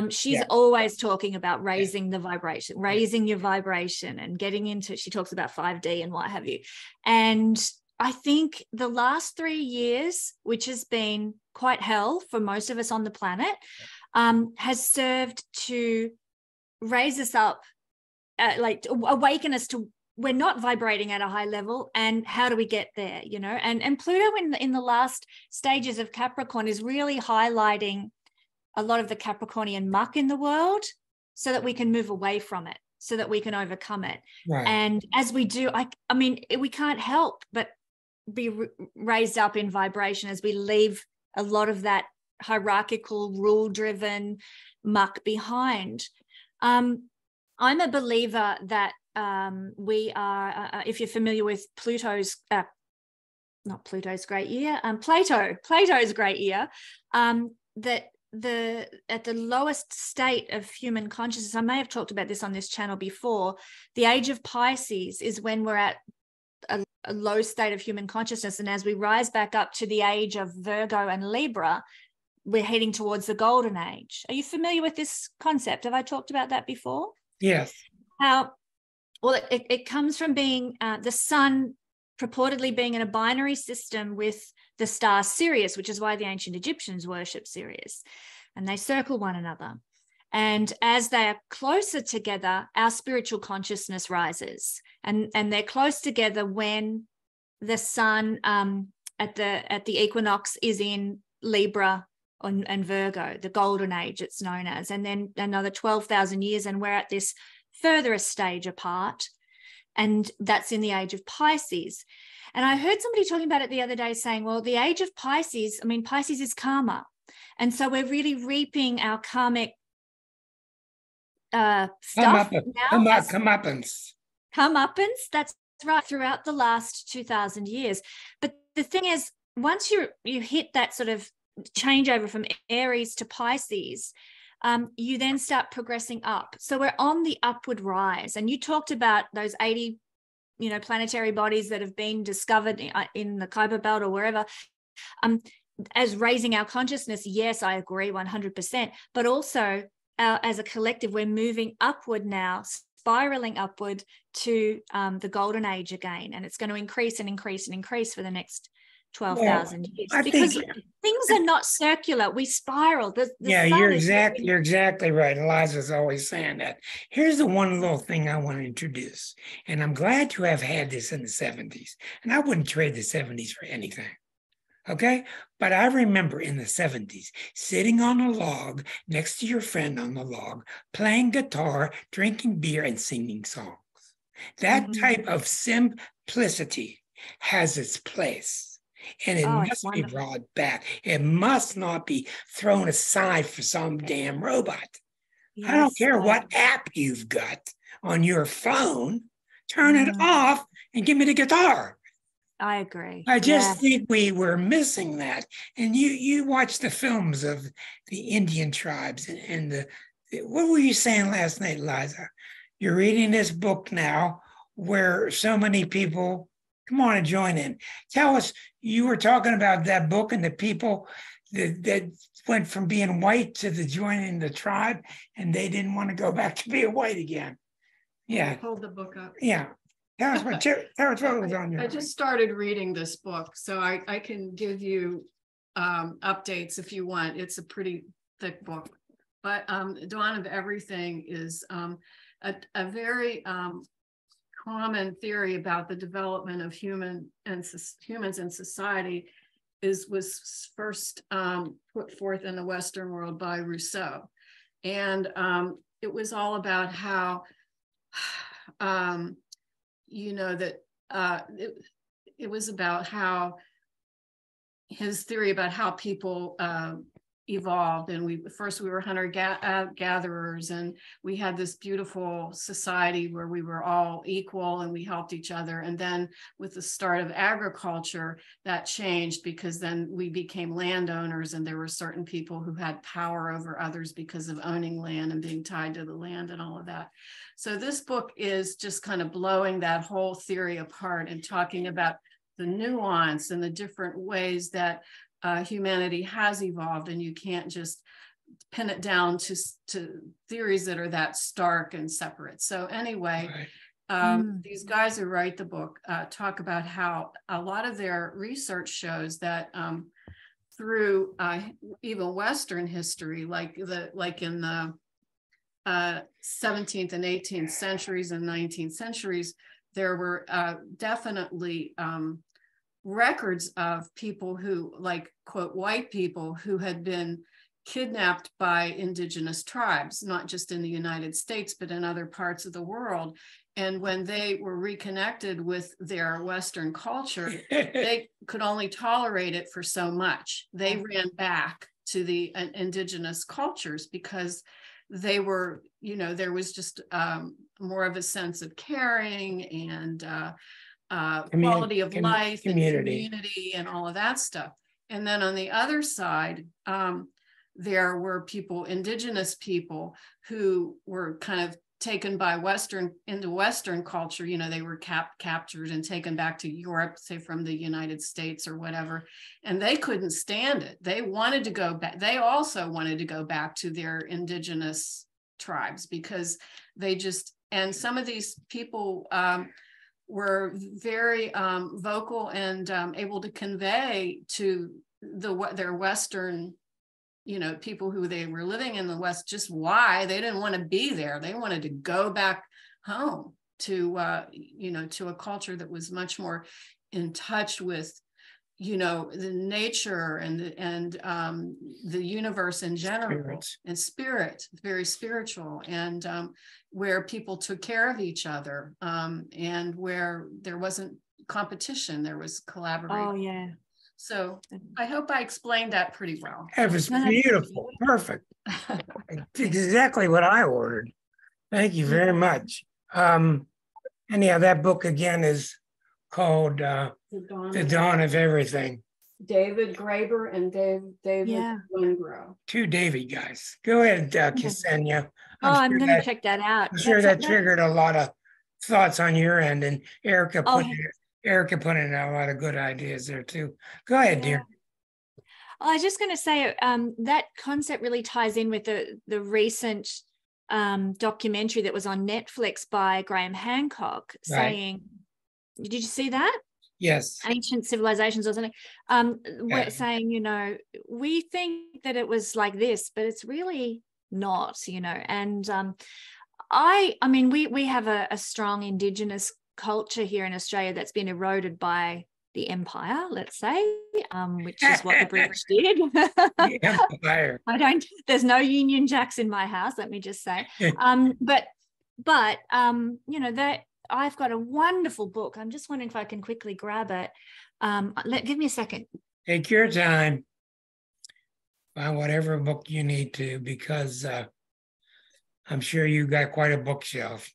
she's always talking about raising the vibration, raising your vibration, and getting into, she talks about 5D and what have you. And I think the last 3 years, which has been quite hell for most of us on the planet, has served to raise us up, like awaken us to, we're not vibrating at a high level, and how do we get there? And Pluto in the last stages of Capricorn is really highlighting a lot of the Capricornian muck in the world, so that we can move away from it, so that we can overcome it. Right. And as we do, I mean, we can't help but be raised up in vibration as we leave a lot of that hierarchical, rule-driven muck behind. I'm a believer that we are, if you're familiar with Pluto's, not Pluto's great year, Plato's great year, that at the lowest state of human consciousness, I may have talked about this on this channel before, the age of Pisces is when we're at a low state of human consciousness. And as we rise back up to the age of Virgo and Libra, we're heading towards the golden age. Are you familiar with this concept? Have I talked about that before? Yes. Well, it comes from being the sun purportedly being in a binary system with the star Sirius, which is why the ancient Egyptians worship Sirius, and they circle one another. And as they are closer together, our spiritual consciousness rises, and they're close together when the sun at the equinox is in Libra and Virgo, the golden age it's known as, and then another 12,000 years, and we're at this furthest stage apart, and that's in the age of Pisces. And I heard somebody talking about it the other day, saying, well, the age of Pisces, I mean, Pisces is karma, and so we're really reaping our karmic stuff now. Comeuppance, that's right, throughout the last 2,000 years. But the thing is, once you hit that sort of changeover from Eris to Pisces, you then start progressing up. So we're on the upward rise. And you talked about those 80, planetary bodies that have been discovered in the Kuiper Belt or wherever, as raising our consciousness. Yes, I agree 100%. But also, as a collective, we're moving upward now, spiraling upward to the golden age again. And it's going to increase and increase and increase for the next 12,000 years, because things are not circular. We spiral. You're exactly right. Eliza's always saying that. Here's the one little thing I want to introduce, and I'm glad to have had this in the 70s, and I wouldn't trade the 70s for anything. Okay, but I remember in the 70s sitting on a log next to your friend on the log, playing guitar, drinking beer, and singing songs. That type of simplicity has its place. And it must be brought back. It must not be thrown aside for some damn robot. Yes, I don't care what app you've got on your phone. Turn it off and give me the guitar. I agree. I just think we were missing that. And you watch the films of the Indian tribes and what were you saying last night, Liza? You're reading this book now where so many people come on and join in. Tell us, you were talking about that book and the people that went from being white to joining the tribe, and they didn't want to go back to being white again. Yeah. Hold the book up. Yeah. Tell us what was on your I just started reading this book, so I can give you updates if you want. It's a pretty thick book. But Dawn of Everything is a very common theory about the development of humans in society was first put forth in the Western world by Rousseau. And it was all about how you know, that it was about how his theory about how people evolved. And we were hunter-gatherers, and we had this beautiful society where we were all equal and we helped each other. And then with the start of agriculture, that changed, because then we became landowners, and there were certain people who had power over others because of owning land and being tied to the land and all of that. So this book is just kind of blowing that whole theory apart and talking about the nuance and the different ways that humanity has evolved, and you can't just pin it down to theories that are that stark and separate. So anyway, these guys who write the book talk about how a lot of their research shows that through even Western history, like in the 17th and 18th centuries and 19th centuries, there were definitely records of people who, like, quote, white people who had been kidnapped by indigenous tribes, not just in the United States, but in other parts of the world. And when they were reconnected with their Western culture, they could only tolerate it for so much. They ran back to the indigenous cultures because they were, you know, there was just more of a sense of caring and quality of life and community and all of that stuff. And then on the other side, there were people, indigenous people, who were kind of taken by into Western culture. You know, they were captured and taken back to Europe, say from the United States or whatever, and they couldn't stand it. They wanted to go back. They also wanted to go back to their indigenous tribes, because they just, and some of these people were very vocal and able to convey to their Western, you know, people who they were living in the West, just why they didn't want to be there. They wanted to go back home to, you know, to a culture that was much more in touch with, you know, the nature and the universe in general, and spirit, very spiritual, and where people took care of each other, and where there wasn't competition, there was collaboration. Oh yeah. So I hope I explained that pretty well. That was beautiful, perfect. Exactly what I ordered. Thank you very much. Anyhow, that book again is called The Dawn of Everything. David Graeber and David Wingro. Two David guys. Go ahead, Kesenya. I'm going to check that out. I'm sure that triggered a lot of thoughts on your end, and Erica put in a lot of good ideas there too. Go ahead, dear. I was just going to say that concept really ties in with the recent documentary that was on Netflix by Graham Hancock, saying, did you see that? Yes. Ancient Civilizations or something. Saying, you know, we think that it was like this, but it's really not, you know. And I mean, we have a strong Indigenous culture here in Australia that's been eroded by the empire, let's say, which is what the British did. The empire. There's no Union Jacks in my house, let me just say. But you know, that I've got a wonderful book. I'm just wondering if I can quickly grab it. Give me a second. Take your time. Find whatever book you need to, because I'm sure you got quite a bookshelf.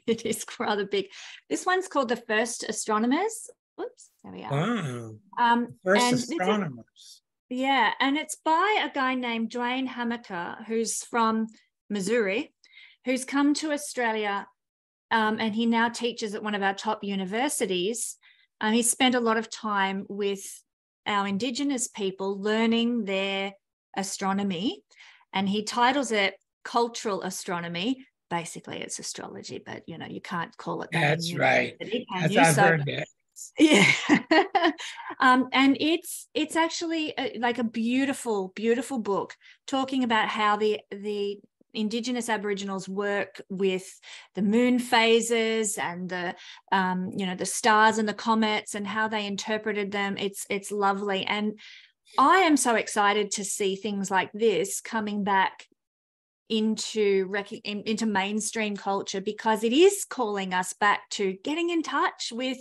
It is rather big. This one's called The First Astronomers. Oops, there we are. Wow. First Astronomers. And it's by a guy named Dwayne Hamaker, who's from Missouri, who's come to Australia, and he now teaches at one of our top universities. He spent a lot of time with our Indigenous people learning their astronomy, and he titles it Cultural Astronomy. Basically, it's astrology, but you know, you can't call it that. That's right. I've heard that. Yeah. And it's actually like a beautiful, beautiful book talking about how the Indigenous Aboriginals work with the moon phases and the you know, the stars and the comets and how they interpreted them. It's lovely, and I am so excited to see things like this coming back into mainstream culture, because it is calling us back to getting in touch with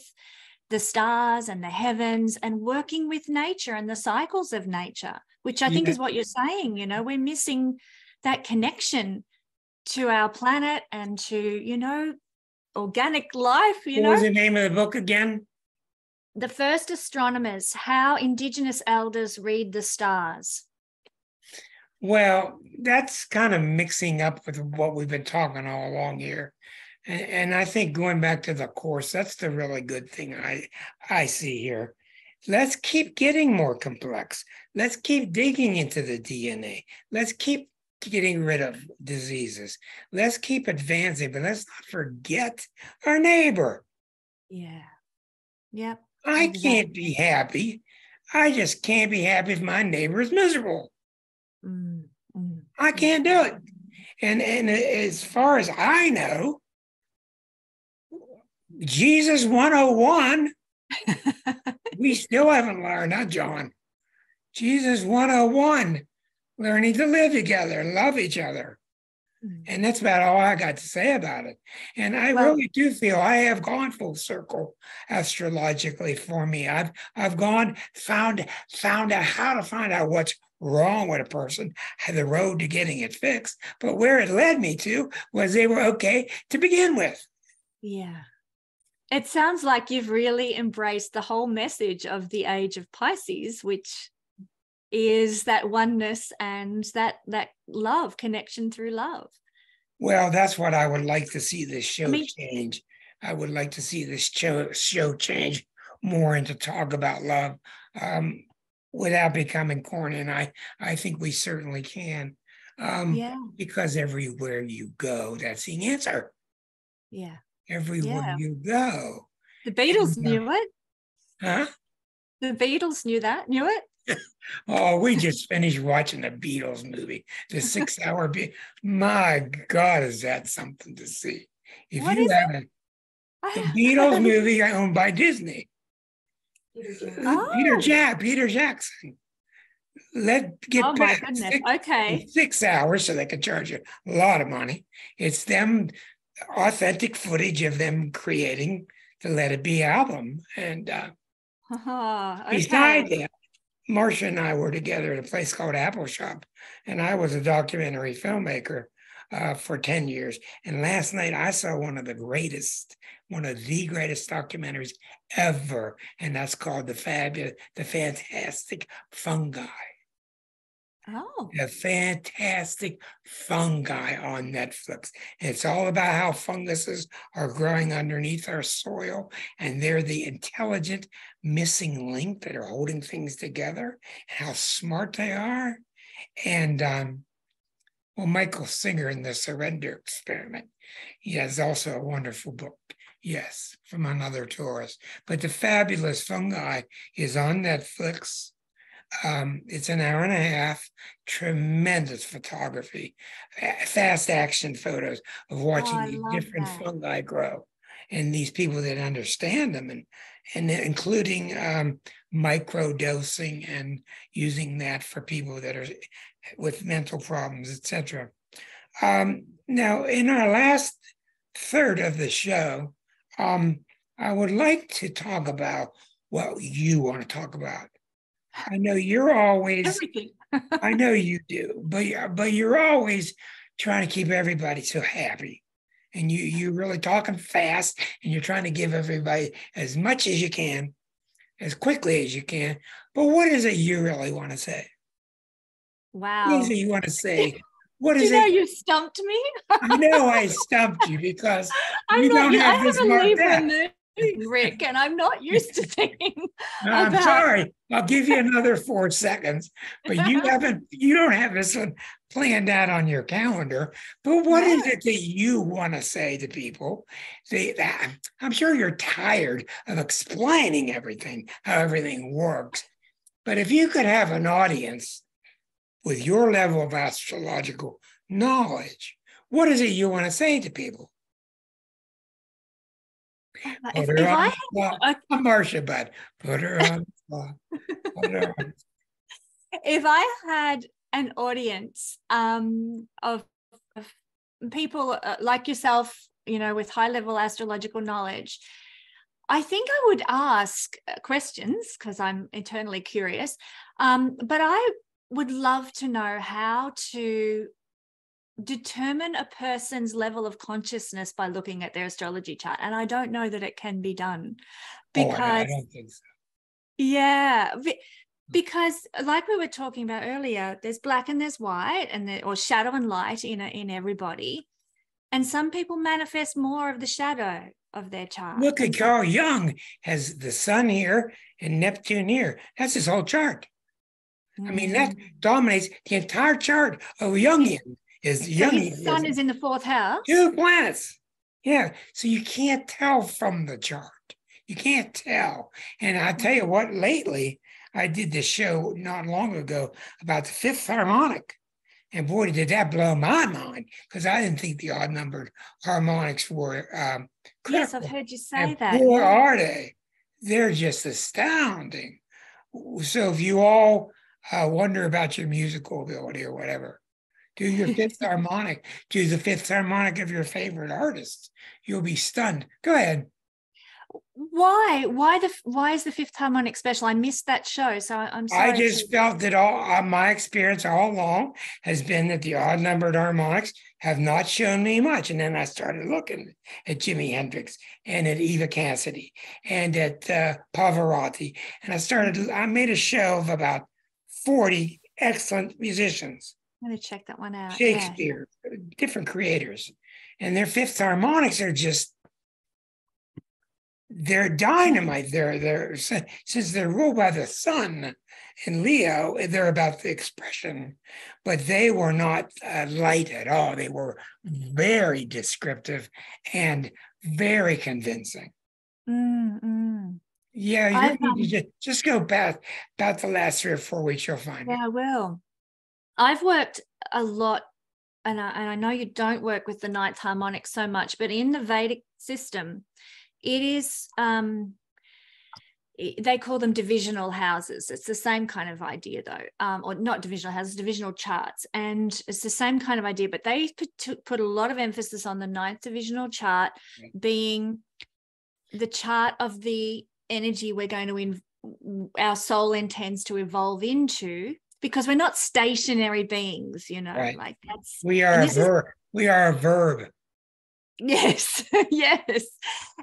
the stars and the heavens and working with nature and the cycles of nature, which I think is what you're saying. You know, we're missing that connection to our planet and to, organic life. What was the name of the book again? The First Astronomers, How Indigenous Elders Read the Stars. Well, that's kind of mixing up with what we've been talking all along here. And I think going back to the course, that's the really good thing I see here. Let's keep getting more complex. Let's keep digging into the DNA. Let's keep getting rid of diseases. Let's keep advancing, but let's not forget our neighbor. Yeah. Yep. I can't be happy. I just can't be happy if my neighbor is miserable. I can't do it. And as far as I know, Jesus 101, we still haven't learned, huh, John? Jesus 101, learning to live together and love each other. And that's about all I got to say about it. And I really do feel I have gone full circle astrologically for me. I've found out how to find out what's wrong with a person, had the road to getting it fixed. But where it led me to was they were okay to begin with. Yeah. It sounds like you've really embraced the whole message of the age of Pisces, which is that oneness and that love, connection through love. Well, that's what I would like to see this show change. I would like to see this show change more into talk about love without becoming corny. And I think we certainly can. Because everywhere you go, that's the answer. Yeah. Everywhere you go. The Beatles knew it. Huh? The Beatles knew it. Oh, we just finished watching the Beatles movie, the 6-hour. My God, is that something to see? If you haven't, the Beatles movie owned by Disney. Peter Jackson. Oh my goodness. Okay. 6 hours, so they could charge you a lot of money. It's them authentic footage of them creating the Let It Be album. And besides that, Marcia and I were together at a place called Apple Shop, and I was a documentary filmmaker for 10 years. And last night I saw one of the greatest documentaries ever, and that's called The Fantastic Fungi. Oh. The Fantastic Fungi on Netflix. And it's all about how funguses are growing underneath our soil, and they're the intelligent missing link that are holding things together, and how smart they are. And Michael Singer in The Surrender Experiment, he has also a wonderful book, yes, from another tourist. But The Fabulous Fungi is on Netflix. It's an hour and a half, tremendous photography, fast action photos of watching these different fungi grow, and these people that understand them, and including micro dosing and using that for people that are with mental problems, etc. Now, in our last third of the show, I would like to talk about what you want to talk about. I know you're always everything. I know you do, but you're always trying to keep everybody so happy, and you're really talking fast, and you're trying to give everybody as much as you can, as quickly as you can. But what is it you really want to say? Wow. What is it you want to say? What is it? You stumped me. I know I stumped you because you don't have this marked out. Rick, and I'm not used to thinking. I'm sorry. I'll give you another 4 seconds, but you don't have this one planned out on your calendar. But what is it that you want to say to people? I'm sure you're tired of explaining everything, how everything works. But if you could have an audience with your level of astrological knowledge, what is it you want to say to people? Put her on the spot. I'm Marcia, but put her on the spot. If I had an audience of people like yourself, you know, with high level astrological knowledge, I think I would ask questions because I'm eternally curious. But I would love to know how to determine a person's level of consciousness by looking at their astrology chart. And I don't know that it can be done because I don't think so. Yeah, because like we were talking about earlier, there's black and there's white, or shadow and light in everybody. And some people manifest more of the shadow of their chart. Look at Carl Jung has the sun here and Neptune here. That's his whole chart. I mean, that dominates the entire chart of Jungian. So his sun is in the 4th house. 2 planets. Yeah. So you can't tell from the chart. You can't tell. And I tell you what, lately, I did this show not long ago about the 5th harmonic. And boy, did that blow my mind, because I didn't think the odd-numbered harmonics were critical. Yes, I've heard you say and that. Boy, are they. They're just astounding. So if you all wonder about your musical ability or whatever, do your 5th harmonic. Do the 5th harmonic of your favorite artist. You'll be stunned. Go ahead. Why is the 5th harmonic special? I missed that show, so I'm sorry. I just felt that all my experience all along has been that the odd-numbered harmonics have not shown me much. And then I started looking at Jimi Hendrix and at Eva Cassidy and at Pavarotti. And I made a show of about 40 excellent musicians. I'm going to check that one out. Shakespeare, different creators. And their 5th harmonics are just, they're dynamite. They're since they're ruled by the sun in Leo, they're about the expression, but they were not light at all. They were very descriptive and very convincing. Yeah, you need to just go back about the last 3 or 4 weeks. You'll find it. Yeah, I will. I've worked a lot, and I know you don't work with the 9th harmonic so much, but in the Vedic system, it is, they call them divisional houses. It's the same kind of idea though, or not divisional houses, divisional charts. And it's the same kind of idea, but they put a lot of emphasis on the 9th divisional chart being the chart of the energy we're going to, our soul intends to evolve into, because we're not stationary beings, you know, like that's. We are a verb. We are a verb. Yes, yes.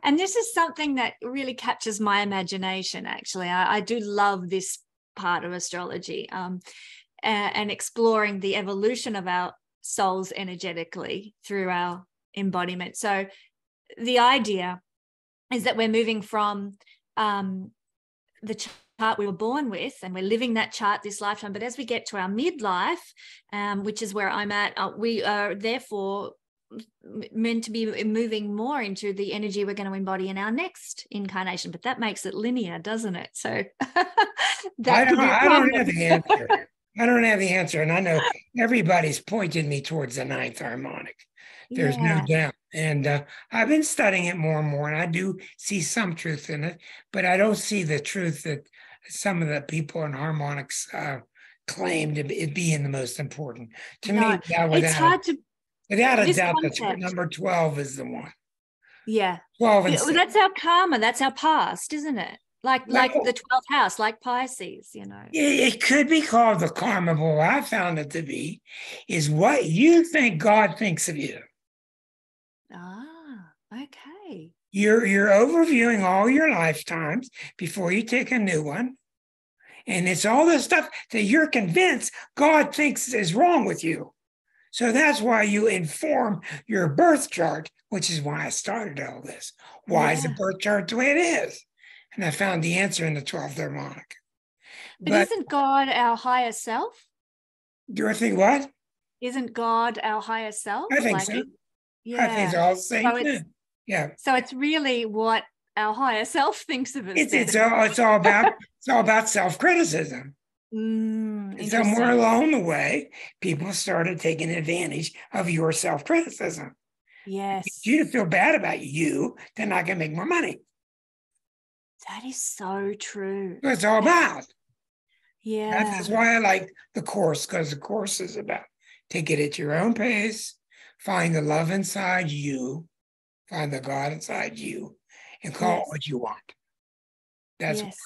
And this is something that really captures my imagination, actually. I do love this part of astrology, and exploring the evolution of our souls energetically through our embodiment. So the idea is that we're moving from the chart we were born with, and we're living that chart this lifetime. But as we get to our midlife, which is where I'm at, we are therefore meant to be moving more into the energy we're going to embody in our next incarnation. But that makes it linear, doesn't it? So I don't have the answer. I don't have the answer. And I know everybody's pointed me towards the 9th harmonic. There's no doubt. And I've been studying it more and more, and I do see some truth in it, but I don't see the truth that some of the people in harmonics claim to be being the most important. To me, it's hard to. Without a doubt, number 12 is the one. Yeah. 12 and well, that's our karma. That's our past, isn't it? Like the 12th house, like Pisces, you know. It could be called the karma, but what I found it to be is what you think God thinks of you. Ah, okay. You're overviewing all your lifetimes before you take a new one. And it's all the stuff that you're convinced God thinks is wrong with you. So that's why you inform your birth chart, which is why I started all this. Why is the birth chart the way it is? And I found the answer in the 12th harmonic. But isn't God our higher self? Do you think what? Isn't God our higher self? I think so. Yeah. I think it's all the same thing. Yeah. So it's really what our higher self thinks of us. It's all about self-criticism. Somewhere along the way, people started taking advantage of your self-criticism. Yes. If you feel bad about you, then I can make more money. That is so true. That's all about. Yeah. That's why I like the course, because the course is about take it at your own pace, find the love inside you, find the God inside you, and call it what you want. That's yes.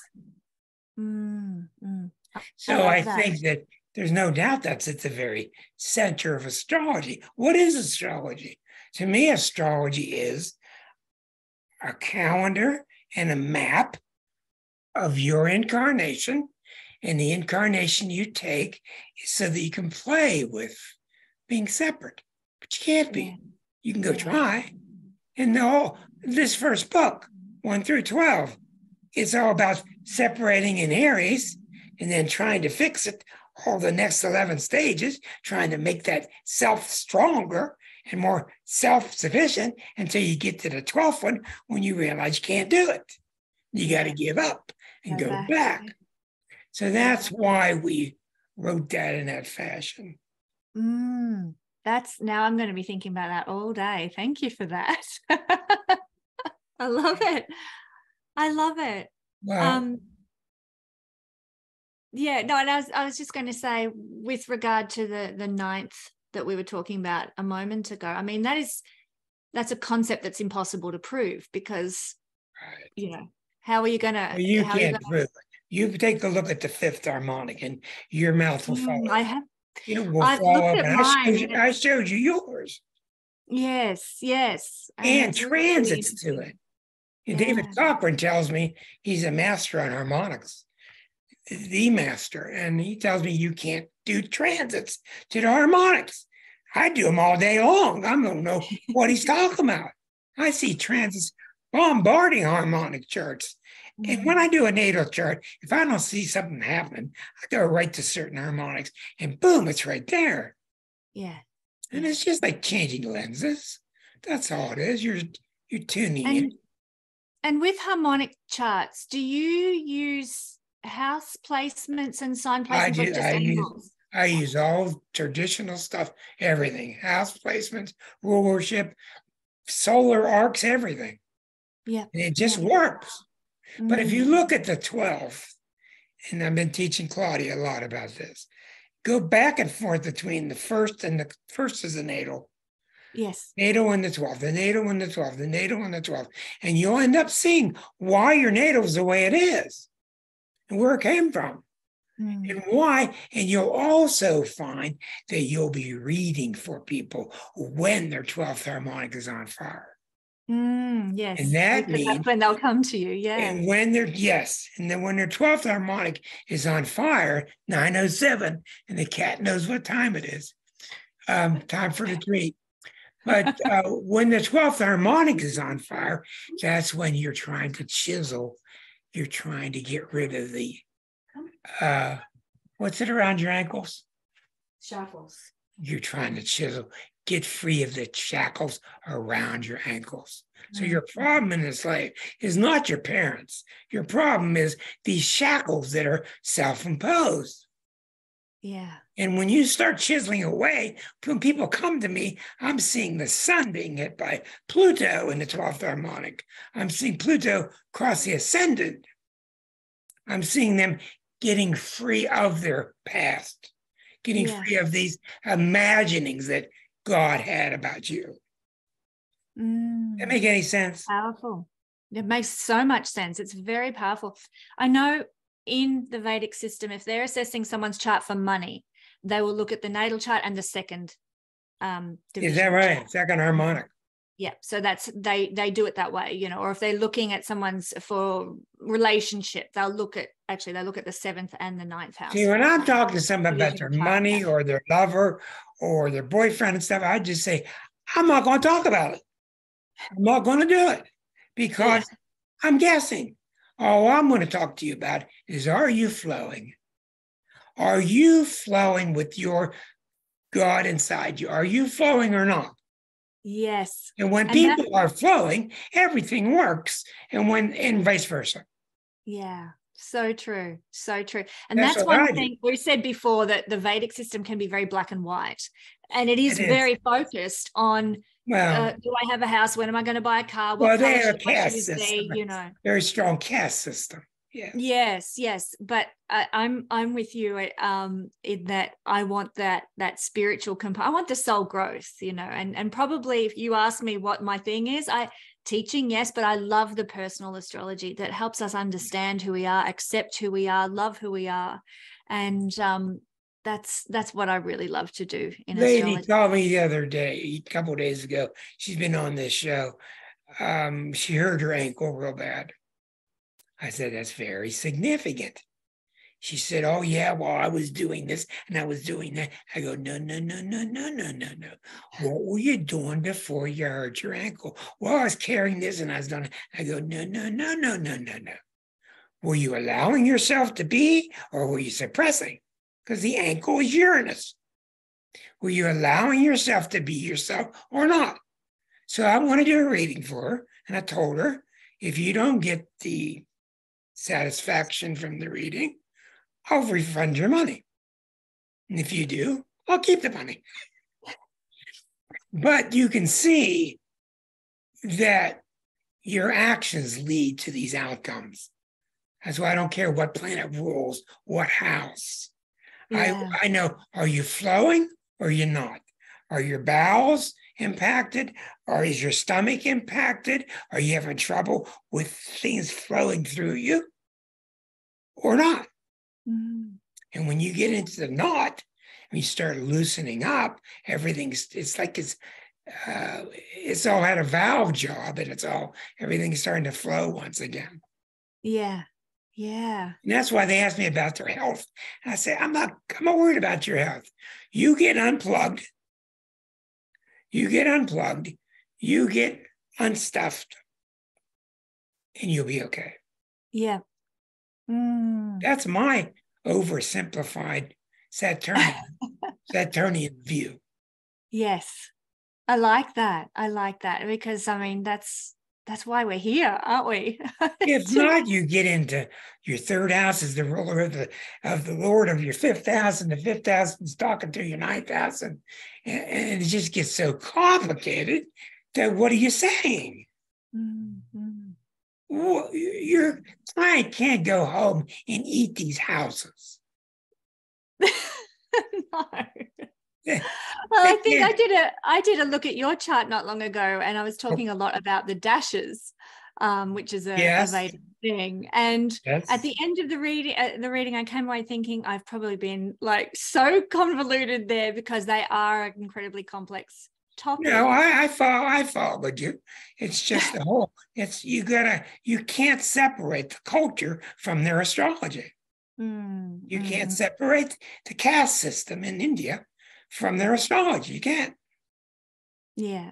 so I think that there's no doubt that's at the very center of astrology. What is astrology? To me, astrology is a calendar and a map of your incarnation, and the incarnation you take is so that you can play with being separate, but you can't be. You can go try. And this first book, 1 through 12, it's all about separating in Eris and then trying to fix it, all the next 11 stages, trying to make that self stronger and more self-sufficient until you get to the 12th one when you realize you can't do it. You got to give up and go back. So that's why we wrote that in that fashion. Now I'm going to be thinking about that all day. Thank you for that. I love it. I love it. Well, and I was just going to say, with regard to the ninth that we were talking about a moment ago, I mean, that's a concept that's impossible to prove because, how are you going to? Well, you can't prove it. You take a look at the fifth harmonic and your mouth will fall. I have. I've looked at mine. I showed you yours. Yes. And transits to it. And David Cochran tells me he's a master on harmonics, the master. And he tells me you can't do transits to the harmonics. I do them all day long. I don't know what he's talking about. I see transits bombarding harmonic charts. And when I do a natal chart, if I don't see something happening, I go right to certain harmonics and boom, it's right there. Yeah. And it's just like changing lenses. That's all it is. You're tuning in. And with harmonic charts, do you use house placements and sign placements? I use all traditional stuff, everything. House placements, rulership, solar arcs, everything. Yeah. And it just works. But if you look at the 12th, and I've been teaching Claudia a lot about this, go back and forth between the first and the first is the natal. Yes. Natal and the 12th, the natal and the 12th, the natal and the 12th. And you'll end up seeing why your natal is the way it is and where it came from and why. And you'll also find that you'll be reading for people when their 12th harmonic is on fire. Yes. And that means that's when they'll come to you. Yeah. And when then when their 12th harmonic is on fire, 9:07, and the cat knows what time it is. Time for the treat. But when the 12th harmonic is on fire, that's when you're trying to chisel. You're trying to get rid of the what's it around your ankles? Shackles. You're trying to chisel. Get free of the shackles around your ankles. So your problem in this life is not your parents. Your problem is these shackles that are self-imposed. Yeah. And when you start chiseling away, when people come to me, I'm seeing the sun being hit by Pluto in the 12th harmonic. I'm seeing Pluto cross the ascendant. I'm seeing them getting free of their past, getting free of these imaginings that God had about you. That make any sense? Powerful. It makes so much sense. It's very powerful. I know in the Vedic system, if they're assessing someone's chart for money, they will look at the natal chart and the second division. Is that right? Chart. Second harmonic. Yeah. So that's they do it that way, or if they're looking at someone's for relationship, they'll look at the 7th and the 9th house. See, when I'm talking to someone about their money or their lover or their boyfriend and stuff, I just say, I'm not going to talk about it. I'm not going to do it because I'm guessing. All I'm going to talk to you about is, are you flowing? Are you flowing with your God inside you? Are you flowing or not? Yes. And when people are flowing, everything works. And vice versa. Yeah. So true. So true. And that's one thing we said before, that the Vedic system can be very black and white. And it is very focused on, do I have a house? When am I going to buy a car? They have a caste system. Very strong caste system. Yeah. Yes. But I'm with you in that I want that spiritual component. I want the soul growth, and probably if you ask me what my thing is, teaching, yes, but I love the personal astrology that helps us understand who we are, accept who we are, love who we are. And that's what I really love to do in Lady astrology. called me the other day, a couple of days ago. She's been on this show. She hurt her ankle real bad. I said, that's very significant. She said, oh, yeah, well, I was doing this and I was doing that. I go, no. What were you doing before you hurt your ankle? Well, I was carrying this and I was doing it. I go, no. Were you allowing yourself to be, or were you suppressing? Because the ankle is Uranus. Were you allowing yourself to be yourself or not? So I want to do a reading for her. And I told her, if you don't get the satisfaction from the reading, I'll refund your money. And if you do, I'll keep the money. But you can see that your actions lead to these outcomes. That's why I don't care what planet rules what house. Yeah. I know, are you flowing or are you not? Are your bowels impacted? Or is your stomach impacted? Are you having trouble with things flowing through you or not? Mm. And when you get into the knot, and you start loosening up, it's like it's all had a valve job, and everything's starting to flow once again. Yeah. And that's why they asked me about their health. And I say, I'm not worried about your health. You get unplugged. You get unstuffed, and you'll be okay. Yeah. Mm. That's my oversimplified Saturnian view. Yes. I like that because that's why we're here, aren't we? If not, you get into your third house is the ruler of the Lord of your fifth house, and the fifth house is talking to your ninth house, and it just gets so complicated that what are you saying? Mm-hmm. Well, your client can't go home and eat these houses. No. Well, I think I did a look at your chart not long ago, and I was talking a lot about the dashes, which is a Vedic thing. And at the end of the reading, I came away thinking I've probably been like so convoluted there because they are an incredibly complex topic. No, I followed you. It's just the whole. You can't separate the culture from their astrology. You can't separate the caste system in India from their astrology. You can't. Yeah.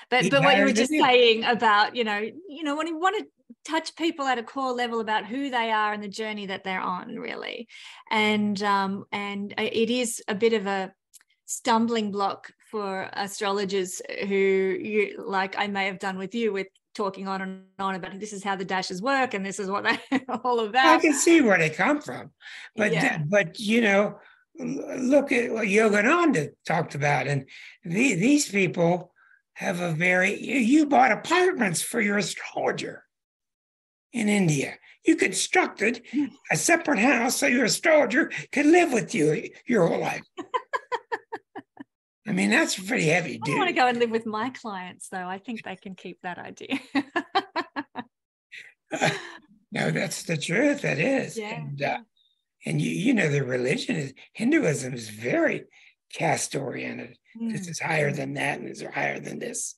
But what you were just saying about, when you want to touch people at a core level about who they are and the journey that they're on, really. And it is a bit of a stumbling block for astrologers who I may have done with you with talking on and on about this is how the dashes work and this is what they all of that. I can see where they come from, but look at what Yogananda talked about, and these people have you bought apartments for your astrologer in India. You constructed a separate house so your astrologer could live with you your whole life. I mean, that's pretty heavy, dude. I want to go and live with my clients, though. I think they can keep that idea. No, that's the truth. That is. Yeah. And the religion is Hinduism is very caste oriented. This is higher than that, and this is higher than this.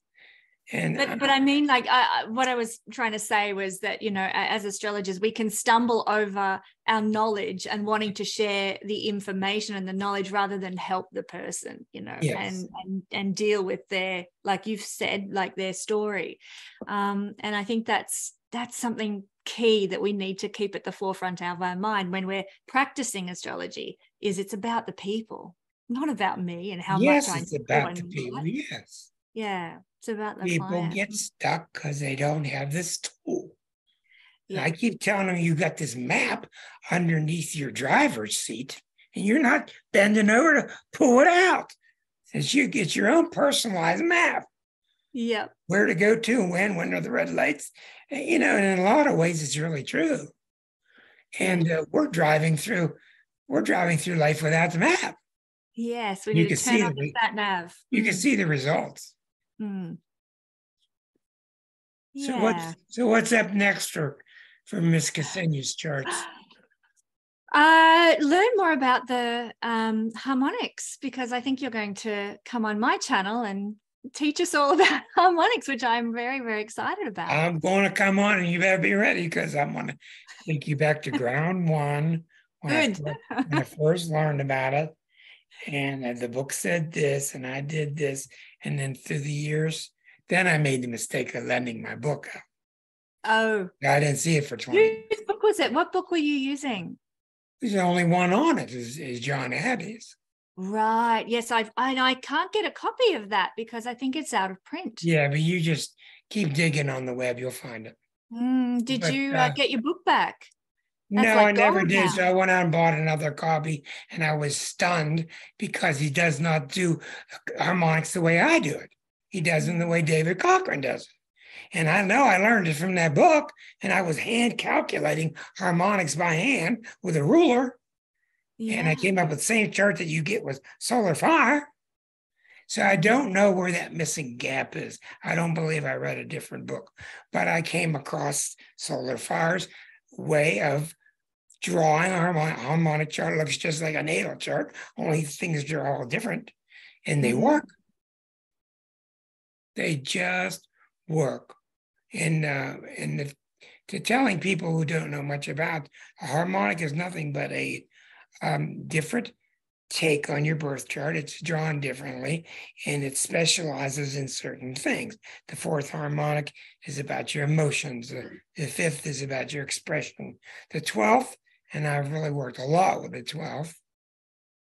But I mean, what I was trying to say was that, as astrologers, we can stumble over our knowledge and wanting to share the information and the knowledge rather than help the person, yes. and deal with their, like you've said, like their story. And I think that's something key that we need to keep at the forefront of our mind when we're practicing astrology, is it's about the people, not about me and how much I know. Yes, it's about the people, yes. Yeah. It's about the people client. Get stuck because they don't have this tool. Yeah. I keep telling them you got this map underneath your driver's seat and you're not bending over to pull it out. Since you get your own personalized map. Yep. Where to go to, when are the red lights. And in a lot of ways it's really true. And we're driving through life without the map. Yes, we You need can to turn see on the sat nav. you can see the results. Mm. So Yeah. what's up next for Miss Kesenya's charts? Learn more about the harmonics, because I think you're going to come on my channel and teach us all about harmonics, which I'm very, very excited about. I'm going to come on, and you better be ready, because I'm going to take you back to ground one when I first learned about it. And the book said this, and I did this. And then through the years, then I made the mistake of lending my book out. Oh. I didn't see it for 20 years. Whose book was it? What book were you using? There's only one on it, is John Abbey's. Right. Yes, I can't get a copy of that because I think it's out of print. Yeah, but you just keep digging on the web, you'll find it. Did you get your book back? No, I never did. So I went out and bought another copy, and I was stunned because he does not do harmonics the way I do it. He does them the way David Cochran does it. And I know I learned it from that book, and I was hand calculating harmonics by hand with a ruler. Yeah. And I came up with the same chart that you get with solar fire. So I don't know where that missing gap is. I don't believe I read a different book, but I came across solar fire's way of drawing a harmonic chart. It looks just like a natal chart, only things are all different, and they work. They just work. And to telling people who don't know much about, a harmonic is nothing but a different take on your birth chart. It's drawn differently, and it specializes in certain things. The fourth harmonic is about your emotions. The fifth is about your expression. The 12th, and I've really worked a lot with the 12th.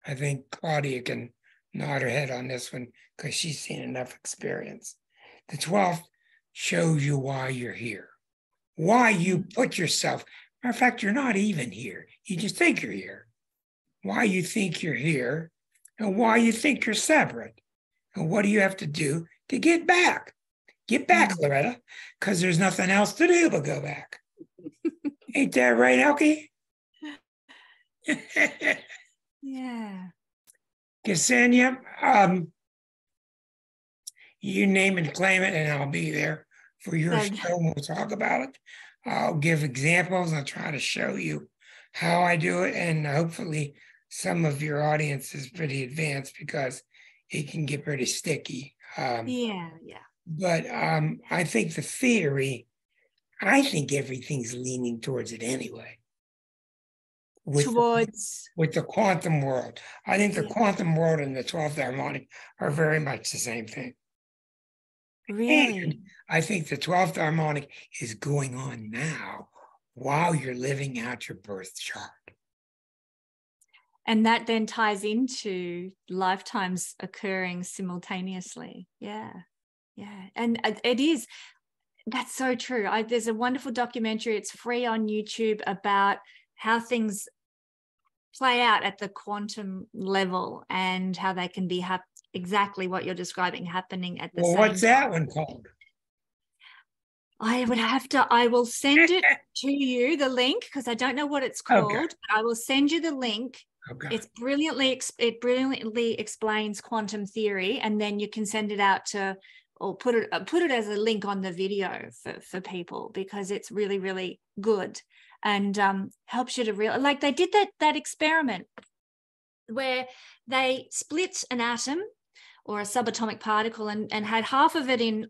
I think Claudia can nod her head on this one because she's seen enough experience. The 12th shows you why you're here, why you put yourself. Matter of fact, you're not even here. You just think you're here. Why you think you're here, and why you think you're separate, and what do you have to do to get back? Get back, Loretta, because there's nothing else to do but go back. Ain't that right, Elkie? Yeah. Kesenya, you name and claim it, and I'll be there for your show, and we'll talk about it. I'll give examples. I'll try to show you how I do it, and hopefully some of your audience is pretty advanced because it can get pretty sticky. Yeah. But I think the theory, I think everything's leaning towards it anyway. With the quantum world. I think the quantum world and the 12th harmonic are very much the same thing. Really? And I think the 12th harmonic is going on now while you're living out your birth chart. And that then ties into lifetimes occurring simultaneously. Yeah. And it is, that's so true. There's a wonderful documentary, it's free on YouTube, about how things play out at the quantum level and how they can be exactly what you're describing happening at the same time. What's that one called? I will send it to you, the link, because I don't know what it's called. Okay. I will send you the link. Okay. It brilliantly explains quantum theory, and then you can send it out to, or put it as a link on the video for people, because it's really, really good and helps you to realize, like they did that experiment where they split an atom or a subatomic particle and had half of it in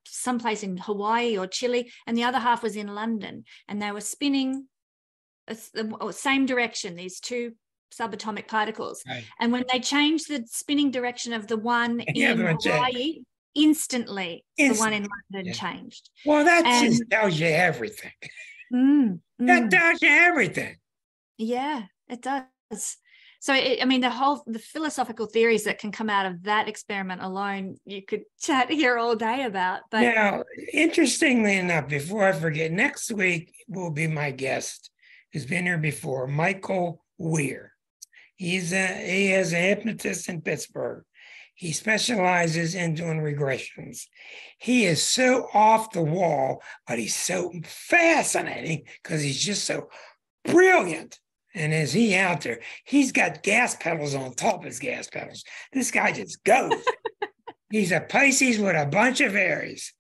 someplace in Hawaii or Chile, and the other half was in London, and they were spinning the same direction, these two subatomic particles. Right. And when they changed the spinning direction of the one in Hawaii, instantly the one in London changed. Well, that just tells you everything. That tells you everything. Yeah, it does. So, the philosophical theories that can come out of that experiment alone, you could chat here all day about. But now, interestingly enough, before I forget, next week will be my guest, who's been here before, Michael Weir. He has a hypnotist in Pittsburgh, He specializes in doing regressions. He is so off the wall, but he's so fascinating because he's just so brilliant. And is he out there? He's got gas pedals on top of his gas pedals. This guy just goes. He's a Pisces with a bunch of Aries.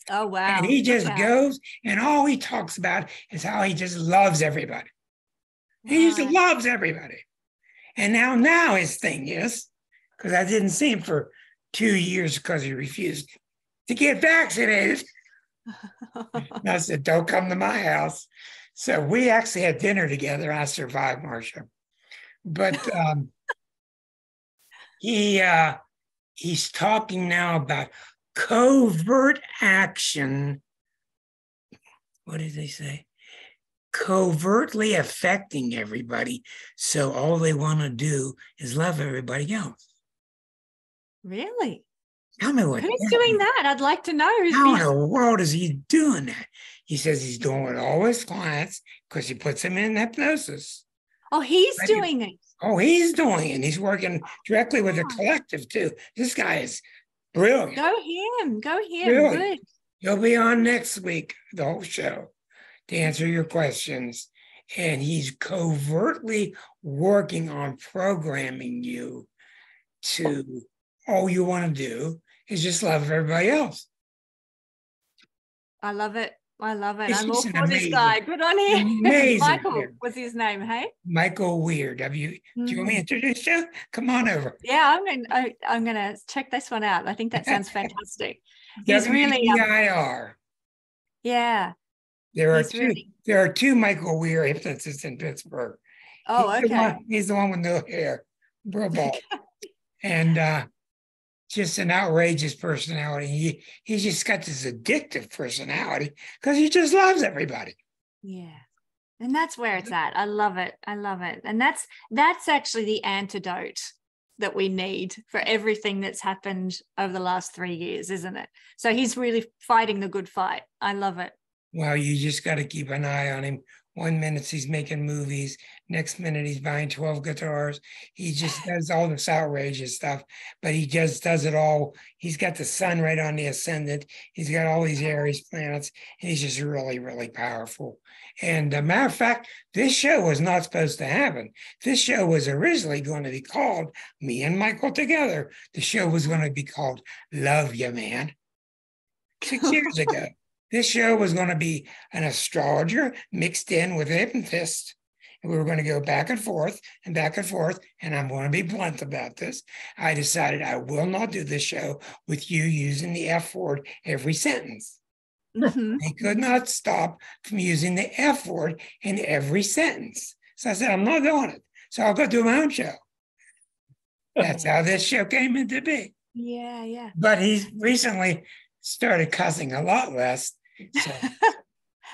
Oh, wow. And he just goes, and all he talks about is how he just loves everybody. He just loves everybody. And now his thing is, because I didn't see him for 2 years because he refused to get vaccinated. And I said, don't come to my house. So we actually had dinner together. I survived, Marcia. But he's talking now about covert action. What did they say? Covertly affecting everybody. So all they want to do is love everybody else. Really? Tell me what. Who's doing that? I'd like to know. How in the world is he doing that? He says he's doing it with all his clients because he puts them in hypnosis. Oh, he's doing it. Oh, he's doing it. He's working directly with the collective too. This guy is brilliant. Go him. Brilliant. Good. He'll be on next week, the whole show, to answer your questions. And he's covertly working on programming you to, all you want to do is just love everybody else. I love it. I'm all He's for this guy. Good on him. Amazing. Michael was his name, hey? Michael Weir. Do you want me to introduce you? Come on over. Yeah, I'm gonna check this one out. I think that sounds fantastic. He's really WEIR. Yeah. There are two Michael Weir hypnotists in Pittsburgh. Oh, okay. He's the one with no hair, real bald, and just an outrageous personality. He's just got this addictive personality because he just loves everybody. Yeah. And that's where it's at. I love it. And that's actually the antidote that we need for everything that's happened over the last 3 years, isn't it? So he's really fighting the good fight. I love it. Well, you just got to keep an eye on him. 1 minute he's making movies. Next minute he's buying 12 guitars. He just does all this outrageous stuff, but he just does it all. He's got the sun right on the ascendant. He's got all these Aries planets. And he's just really, really powerful. And a matter of fact, this show was not supposed to happen. This show was originally going to be called Me and Michael Together. The show was going to be called Love Ya Man 6 years ago. This show was going to be an astrologer mixed in with a hypnotist. And we were going to go back and forth, and I'm going to be blunt about this. I decided I will not do this show with you using the F word every sentence. Mm-hmm. They could not stop from using the F word in every sentence. So I said, I'm not doing it. So I'll go do my own show. That's how this show came into be. Yeah. But he's recently started cussing a lot less. So,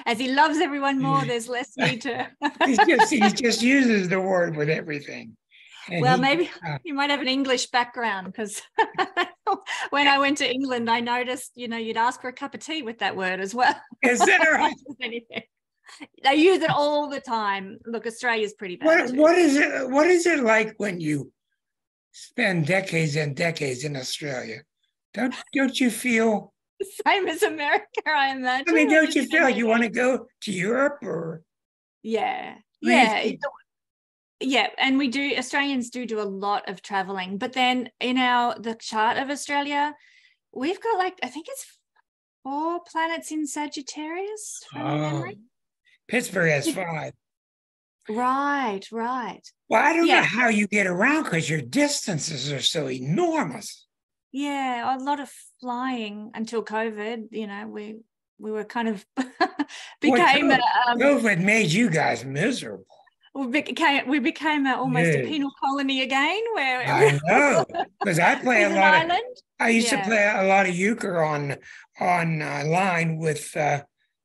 as he loves everyone more, there's less need to. he just uses the word with everything. And well, maybe you might have an English background, because when I went to England, I noticed, you'd ask for a cup of tea with that word as well. Is that right? Anything. They use it all the time. Look, Australia's pretty bad. What is it like when you spend decades and decades in Australia? Don't you feel same as America, I imagine? I mean, don't you feel like you want to go to Europe or? Yeah. And Australians do a lot of traveling, but then in the chart of Australia, we've got I think it's 4 planets in Sagittarius from memory. Pittsburgh has 5. Right. Well, I don't know how you get around because your distances are so enormous. Yeah, a lot of flying until COVID. We were kind of became COVID made you guys miserable. We became almost a penal colony again. Where I know, because I play a lot island. I used to play a lot of euchre on line with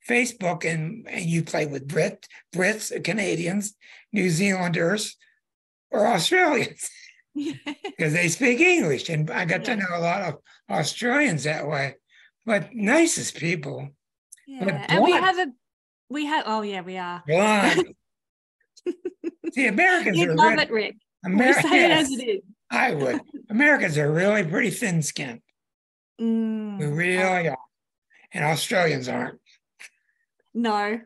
Facebook, and you play with Brits, Canadians, New Zealanders, or Australians. Because they speak English, and I got to know a lot of Australians that way, but nicest people. Yeah, and we have. Oh yeah, we are. Blind. See, Americans you are love it, Rick. Americans, say it as it is. I would. Americans are really pretty thin-skinned. We really are. And Australians aren't. No.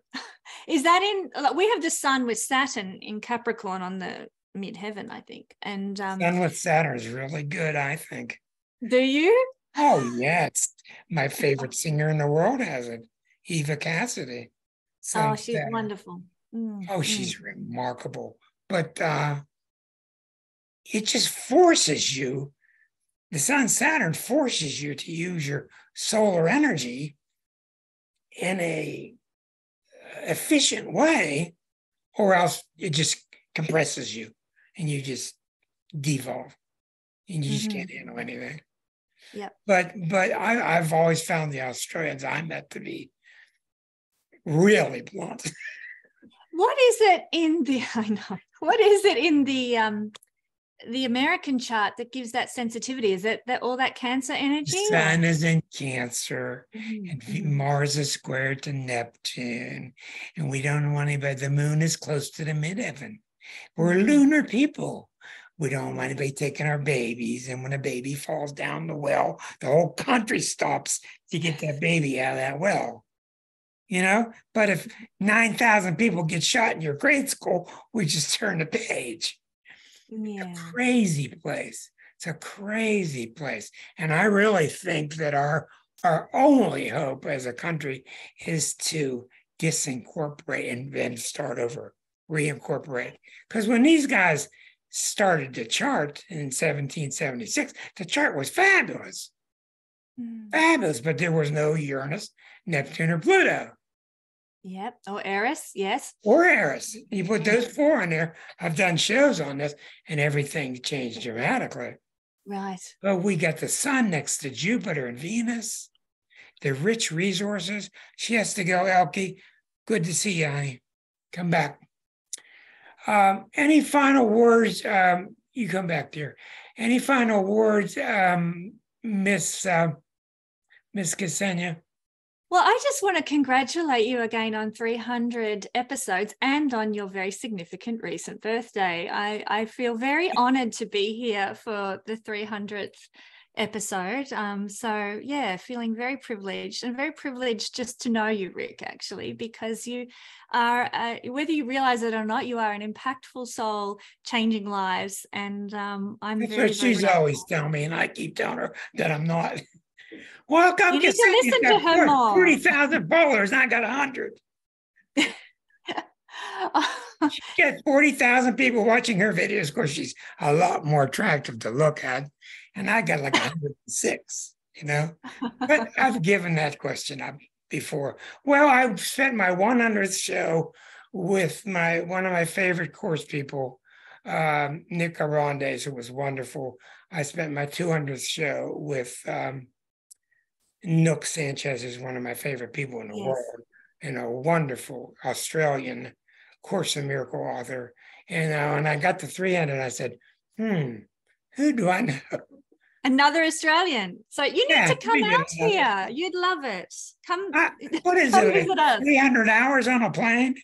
Is that we have the sun with Saturn in Capricorn on the midheaven, I think. And Sun with Saturn is really good, I think. do you? Oh, yeah. It's my favorite singer in the world has it. Eva Cassidy. Sun with She's Saturn. wonderful. She's remarkable. But it just forces you, the sun Saturn forces you to use your solar energy in a efficient way, or else it just compresses you and you just devolve and you just can't handle anything. Yeah. But I've always found the Australians I met to be really blunt. What is it in the what is it in the American chart that gives that sensitivity? Is it that all that Cancer energy? The sun is in Cancer, and Mars is square to Neptune, and we don't want anybody. The moon is close to the midheaven. We're lunar people. We don't want anybody taking our babies, and when a baby falls down the well, the whole country stops to get that baby out of that well. You know, but if 9,000 people get shot in your grade school, we just turn the page. Yeah. It's a crazy place. It's a crazy place. And I really think that our only hope as a country is to disincorporate and then start over, reincorporate. Because when these guys started the chart in 1776, the chart was fabulous. Fabulous, but there was no Uranus, Neptune, or Pluto. Yep. Or Eris, yes. Or Eris. You put those four in there. I've done shows on this, and everything changed dramatically. Right. But we got the sun next to Jupiter and Venus, the rich resources. She has to go, Elke. Good to see you, honey. Come back. Any final words? You come back, dear. Any final words, Miss Kesenya? Well, I just want to congratulate you again on 300 episodes and on your very significant recent birthday. I feel very honored to be here for the 300th episode. So, yeah, feeling very privileged, and very privileged just to know you, Rick, actually, because you are, whether you realize it or not, you are an impactful soul changing lives. And I'm That's very, what she's very always telling me, and I keep telling her that I'm not. Well, come you need to listen to her more. 40,000 followers, and I got 100. She gets 40,000 people watching her videos. Of course, she's a lot more attractive to look at, and I got like 106, you know. But I've given that question up before. Well, I spent my 100th show with one of my favorite course people, Nick Arondes, who was wonderful. I spent my 200th show with Nook Sanchez, is one of my favorite people in the world, and a wonderful Australian Course in Miracle author. And when I got to 300, I said, who do I know? Another Australian. So you need to come out here. You'd love it. Come. What is come it? Visit us. 300 hours on a plane?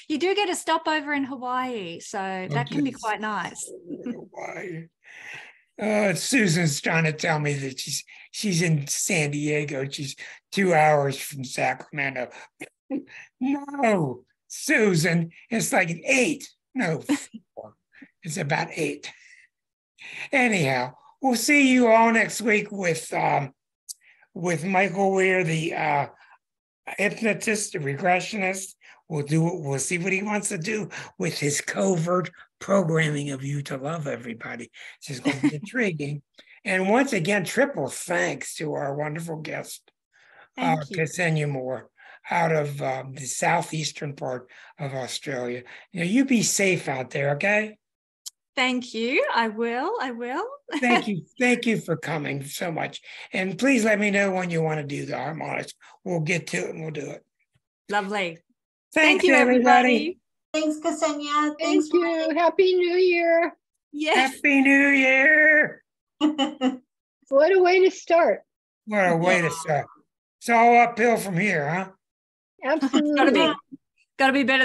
You do get a stopover in Hawaii, so that can be quite nice. Hawaii. Susan's trying to tell me that she's in San Diego. She's 2 hours from Sacramento. No, Susan, it's like an 8. No, 4. It's about 8. Anyhow, we'll see you all next week with Michael Weir, the hypnotist, the regressionist. We'll see what he wants to do with his covert programming of you to love everybody. It's just going to be intriguing. And once again, triple thanks to our wonderful guest, Kesenya Moore, out of the southeastern part of Australia. You be safe out there, okay? Thank you. I will. Thank you. Thank you for coming so much. And please let me know when you want to do the harmonics. We'll get to it and we'll do it. Lovely. Thanks, Thank you, everybody. Thanks, Kesenya. Thank you. Happy New Year. Yes. Happy New Year. What a way to start. What a way to start. It's all uphill from here, huh? Absolutely. Got to be better than